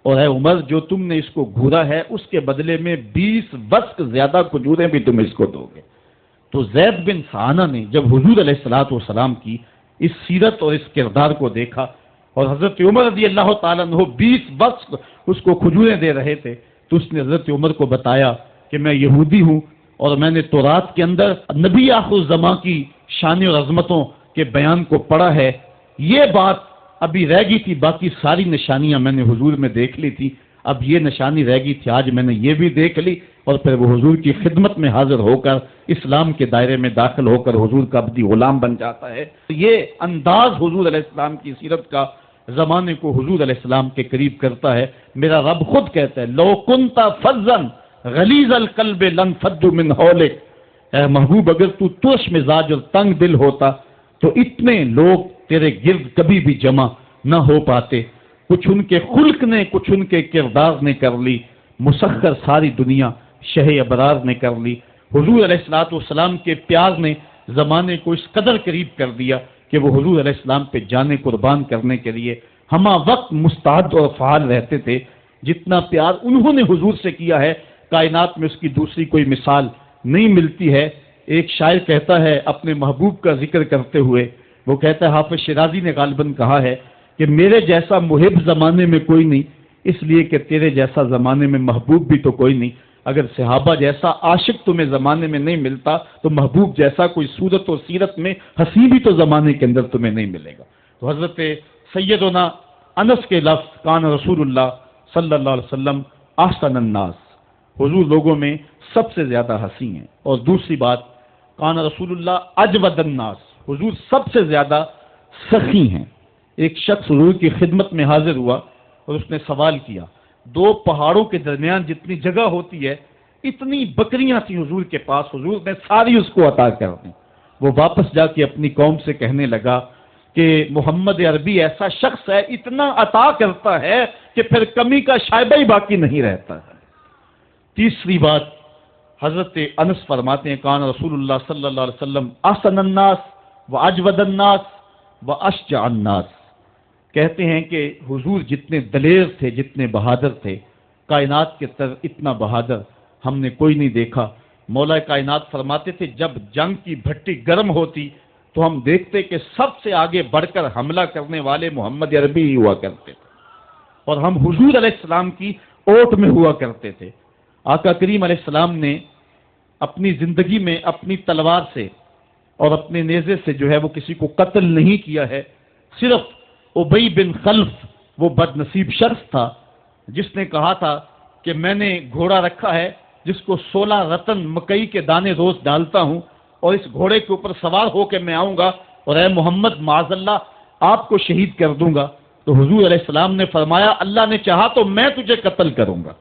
اور اے عمر جو تم نے اس کو گھورا ہے اس کے بدلے میں 20 وسق زیادہ کھجوریں بھی تم اس کو دو گے۔ تو زید بن سعنہ نے جب حضور علیہ الصلوۃ والسلام کی اس سیرت اور اس کردار کو دیکھا اور حضرت عمر رضی اللہ تعالیٰ عنہ 20 وسق اس کو کھجوریں دے رہے تھے، تو اس نے حضرت عمر کو بتایا کہ میں یہودی ہوں اور میں نے تورات کے اندر نبی آخر الزماں کی شان اور عظمتوں کے بیان کو پڑھا ہے، یہ بات ابھی رہ گئی تھی، باقی ساری نشانیاں میں نے حضور میں دیکھ لی تھی، اب یہ نشانی رہ گئی تھی، آج میں نے یہ بھی دیکھ لی، اور پھر وہ حضور کی خدمت میں حاضر ہو کر اسلام کے دائرے میں داخل ہو کر حضور کا عبدی غلام بن جاتا ہے۔ یہ انداز حضور علیہ السلام کی سیرت کا زمانے کو حضور علیہ السلام کے قریب کرتا ہے۔ میرا رب خود کہتا ہے لو کنت فظا غلیظ القلب لانفضوا من حولک، اے محبوب اگر تو ترش مزاج اور تنگ دل ہوتا تو اتنے لوگ تیرے گرد کبھی بھی جمع نہ ہو پاتے۔ کچھ ان کے خلق نے کچھ ان کے کردار نے کر لی، مسخر ساری دنیا شہ ابرار نے کر لی۔ حضور علیہ الصلوۃ والسلام کے پیار نے زمانے کو اس قدر قریب کر دیا کہ وہ حضور علیہ السلام پہ جانیں قربان کرنے کے لیے ہمہ وقت مستعد اور فعال رہتے تھے۔ جتنا پیار انہوں نے حضور سے کیا ہے کائنات میں اس کی دوسری کوئی مثال نہیں ملتی ہے۔ ایک شاعر کہتا ہے اپنے محبوب کا ذکر کرتے ہوئے، وہ کہتا ہے حافظ شیرازی نے غالباً کہا ہے کہ میرے جیسا محب زمانے میں کوئی نہیں، اس لیے کہ تیرے جیسا زمانے میں محبوب بھی تو کوئی نہیں۔ اگر صحابہ جیسا عاشق تمہیں زمانے میں نہیں ملتا تو محبوب جیسا کوئی صورت و سیرت میں حسین بھی تو زمانے کے اندر تمہیں نہیں ملے گا۔ تو حضرت سیدنا انس کے لفظ کان رسول اللہ صلی اللہ علیہ وسلم احسن الناس، حضور لوگوں میں سب سے زیادہ حسین ہیں۔ اور دوسری بات کان رسول اللہ اجود الناس، حضور سب سے زیادہ سخی ہیں۔ ایک شخص حضور کی خدمت میں حاضر ہوا اور اس نے سوال کیا 2 پہاڑوں کے درمیان جتنی جگہ ہوتی ہے اتنی بکریاں تھیں حضور کے پاس، حضور نے ساری اس کو عطا کر دیں۔ وہ واپس جا کے اپنی قوم سے کہنے لگا کہ محمد عربی ایسا شخص ہے، اتنا عطا کرتا ہے کہ پھر کمی کا شائبہ ہی باقی نہیں رہتا ہے۔ تیسری بات، حضرت انس فرماتے ہیں کان رسول اللہ صلی اللہ علیہ وسلم احسن الناس و اجود الناس و اشجع الناس، کہتے ہیں کہ حضور جتنے دلیر تھے، جتنے بہادر تھے، کائنات کے تر اتنا بہادر ہم نے کوئی نہیں دیکھا۔ مولا کائنات فرماتے تھے جب جنگ کی بھٹی گرم ہوتی تو ہم دیکھتے کہ سب سے آگے بڑھ کر حملہ کرنے والے محمد عربی ہی ہوا کرتے تھے، اور ہم حضور علیہ السلام کی اوٹ میں ہوا کرتے تھے۔ آقا کریم علیہ السلام نے اپنی زندگی میں اپنی تلوار سے اور اپنے نیزے سے جو ہے وہ کسی کو قتل نہیں کیا ہے، صرف ابی بن خلف وہ بد نصیب شخص تھا جس نے کہا تھا کہ میں نے گھوڑا رکھا ہے جس کو 16 رتن مکئی کے دانے روز ڈالتا ہوں، اور اس گھوڑے کے اوپر سوار ہو کے میں آؤں گا اور اے محمد معاذ اللہ آپ کو شہید کر دوں گا۔ تو حضور علیہ السلام نے فرمایا اللہ نے چاہا تو میں تجھے قتل کروں گا۔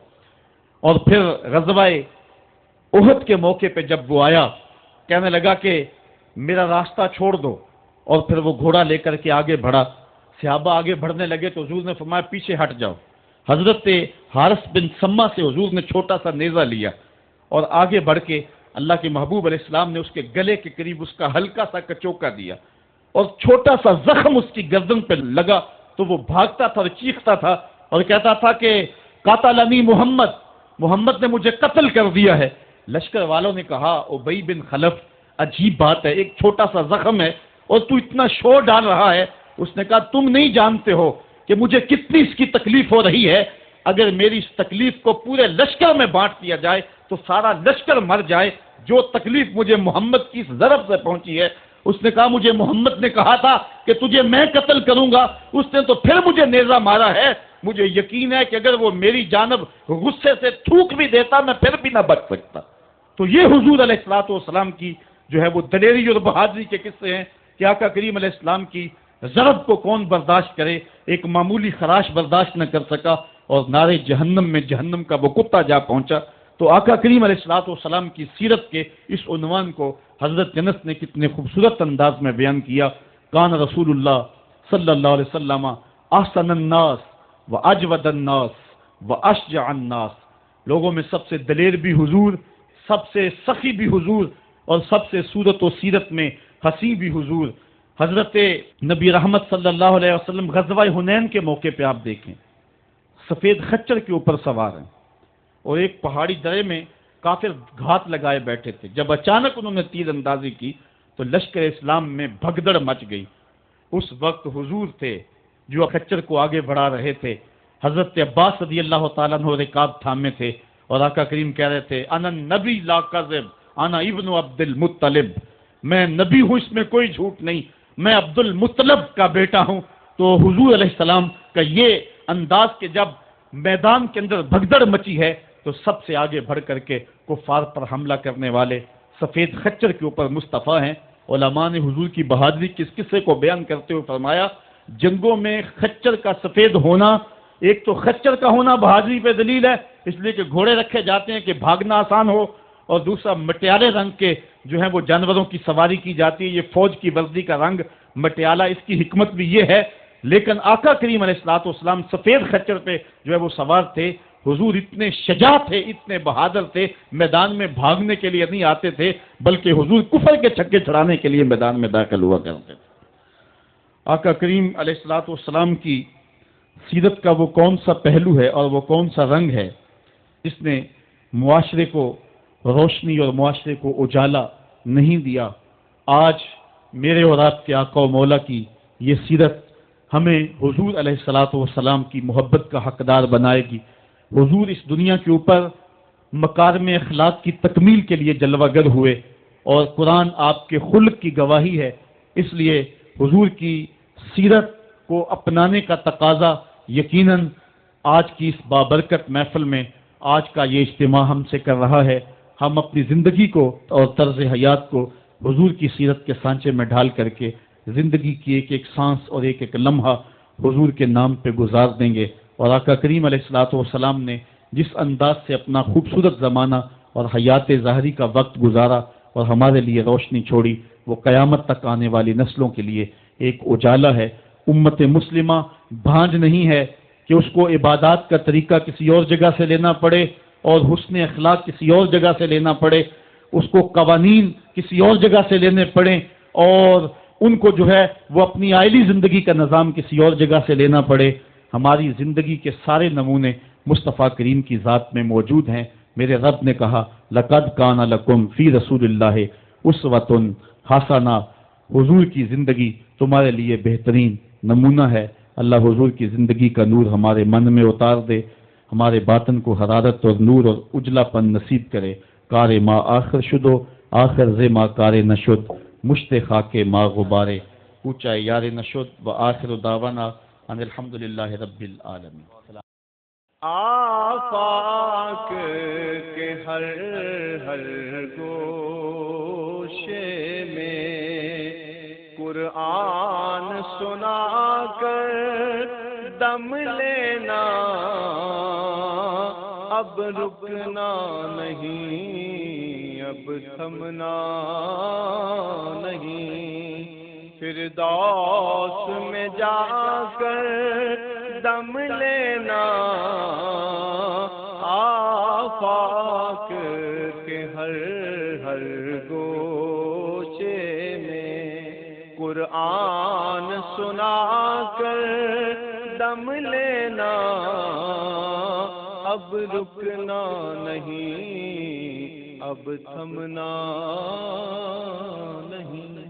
اور پھر غزوہ احد کے موقع پہ جب وہ آیا، کہنے لگا کہ میرا راستہ چھوڑ دو، اور پھر وہ گھوڑا لے کر کے آگے بڑھا۔ صحابہ آگے بڑھنے لگے تو حضور نے فرمایا پیچھے ہٹ جاؤ۔ حضرت حارث بن سما سے حضور نے چھوٹا سا نیزہ لیا اور آگے بڑھ کے اللہ کے محبوب علیہ السلام نے اس کے گلے کے قریب اس کا ہلکا سا کچوکا دیا، اور چھوٹا سا زخم اس کی گردن پہ لگا تو وہ بھاگتا تھا اور چیختا تھا اور کہتا تھا کہ قاتلنی محمد، محمد نے مجھے قتل کر دیا ہے۔ لشکر والوں نے کہا ابی بن خلف عجیب بات ہے، ایک چھوٹا سا زخم ہے اور تو اتنا شور ڈال رہا ہے۔ اس نے کہا تم نہیں جانتے ہو کہ مجھے کتنی اس کی تکلیف ہو رہی ہے، اگر میری اس تکلیف کو پورے لشکر میں بانٹ دیا جائے تو سارا لشکر مر جائے، جو تکلیف مجھے محمد کی اس ضرب سے پہنچی ہے۔ اس نے کہا مجھے محمد نے کہا تھا کہ تجھے میں قتل کروں گا، اس نے تو پھر مجھے نیزہ مارا ہے، مجھے یقین ہے کہ اگر وہ میری جانب غصے سے تھوک بھی دیتا میں پھر بھی نہ بچ سکتا۔ تو یہ حضور علیہ الصلوۃ والسلام کی جو ہے وہ دلیری اور بہادری کے قصے ہیں کہ آقا کریم علیہ السلام کی ضرب کو کون برداشت کرے، ایک معمولی خراش برداشت نہ کر سکا اور نارے جہنم میں جہنم کا وہ کتا جا پہنچا۔ تو آقا کریم علیہ الصلوۃ والسلام کی سیرت کے اس عنوان کو حضرت انس نے کتنے خوبصورت انداز میں بیان کیا۔ کان رسول اللہ صلی اللہ علیہ وسلم احسن الناس و اجود الناس و اشجع الناس، لوگوں میں سب سے دلیر بھی حضور، سب سے سخی بھی حضور، اور سب سے صورت و سیرت میں حسین بھی حضور۔ حضرت نبی رحمت صلی اللہ علیہ وسلم غزوہ حنین کے موقع پہ آپ دیکھیں، سفید خچر کے اوپر سوار ہیں اور ایک پہاڑی درے میں کافر گھات لگائے بیٹھے تھے۔ جب اچانک انہوں نے تیر اندازی کی تو لشکر اسلام میں بھگدڑ مچ گئی۔ اس وقت حضور تھے جو خچر کو آگے بڑھا رہے تھے، حضرت عباس رضی اللہ تعالیٰ عنہ رکاب تھامے تھے اور آقا کریم کہہ رہے تھے انا نبی لا کذب انا ابن عبد المطلب، میں نبی ہوں اس میں کوئی جھوٹ نہیں، میں عبد المطلب کا بیٹا ہوں۔ تو حضور علیہ السلام کا یہ انداز کہ جب میدان کے اندر بھگدڑ مچی ہے تو سب سے آگے بڑھ کر کے کفار پر حملہ کرنے والے سفید خچر کے اوپر مصطفیٰ ہیں۔ علماء نے حضور کی بہادری کے اس قصے کو بیان کرتے ہوئے فرمایا جنگوں میں خچر کا سفید ہونا، ایک تو خچر کا ہونا بہادری پہ دلیل ہے، اس لیے کہ گھوڑے رکھے جاتے ہیں کہ بھاگنا آسان ہو، اور دوسرا مٹیالے رنگ کے جو ہیں وہ جانوروں کی سواری کی جاتی ہے، یہ فوج کی وردی کا رنگ مٹیالہ، اس کی حکمت بھی یہ ہے۔ لیکن آقا کریم علیہ الصلوۃ والسلام سفید خچر پہ جو ہے وہ سوار تھے۔ حضور اتنے شجاع تھے، اتنے بہادر تھے، میدان میں بھاگنے کے لیے نہیں آتے تھے بلکہ حضور کفر کے چھکے چھڑانے کے لیے میدان میں داخل ہوا کرتے تھے۔ آقا کریم علیہ الصلوۃ والسلام کی سیرت کا وہ کون سا پہلو ہے اور وہ کون سا رنگ ہے جس نے معاشرے کو روشنی اور معاشرے کو اجالا نہیں دیا؟ آج میرے اور آپ کے آقا و مولا کی یہ سیرت ہمیں حضور علیہ الصلوۃ والسلام کی محبت کا حقدار بنائے گی۔ حضور اس دنیا کے اوپر مکارم اخلاق کی تکمیل کے لیے جلوہ گر ہوئے اور قرآن آپ کے خلق کی گواہی ہے، اس لیے حضور کی سیرت کو اپنانے کا تقاضا یقیناً آج کی اس بابرکت محفل میں آج کا یہ اجتماع ہم سے کر رہا ہے۔ ہم اپنی زندگی کو اور طرز حیات کو حضور کی سیرت کے سانچے میں ڈھال کر کے زندگی کی ایک ایک سانس اور ایک ایک لمحہ حضور کے نام پہ گزار دیں گے۔ اور آقا کریم علیہ الصلوۃ والسلام نے جس انداز سے اپنا خوبصورت زمانہ اور حیات ظاہری کا وقت گزارا اور ہمارے لیے روشنی چھوڑی، وہ قیامت تک آنے والی نسلوں کے لیے ایک اجالا ہے۔ امت مسلمہ بھانج نہیں ہے کہ اس کو عبادات کا طریقہ کسی اور جگہ سے لینا پڑے اور حسن اخلاق کسی اور جگہ سے لینا پڑے، اس کو قوانین کسی اور جگہ سے لینے پڑیں، اور ان کو جو ہے وہ اپنی عائلی زندگی کا نظام کسی اور جگہ سے لینا پڑے۔ ہماری زندگی کے سارے نمونے مصطفیٰ کریم کی ذات میں موجود ہیں۔ میرے رب نے کہا لَقَدْ كَانَ لَكُمْ فِي رَسُولِ اللَّهِ أُسْوَةٌ حَسَنَةٌ، حضور کی زندگی تمہارے لیے بہترین نمونہ ہے۔ اللہ حضور کی زندگی کا نور ہمارے من میں اتار دے، ہمارے باطن کو حرارت اور نور اور اجلا پن نصیب کرے۔ کار ما آخر شدو آخر ز ما کار نشد، مشت خاک ما غبارے کوچہ یار نشد، و آخر دعوانا ان الحمدللہ رب العالمین۔ آفاق کے ہر ہر گوشے میں قرآن سنا کر دم لینا، اب رکنا نہیں، اب تھمنا نہیں، فردوس میں جا کر دم لینا، آفاق کے ہر ہر گوشے میں قرآن سنا کر دم لینا، اب رکنا نہیں، اب تھمنا نہیں۔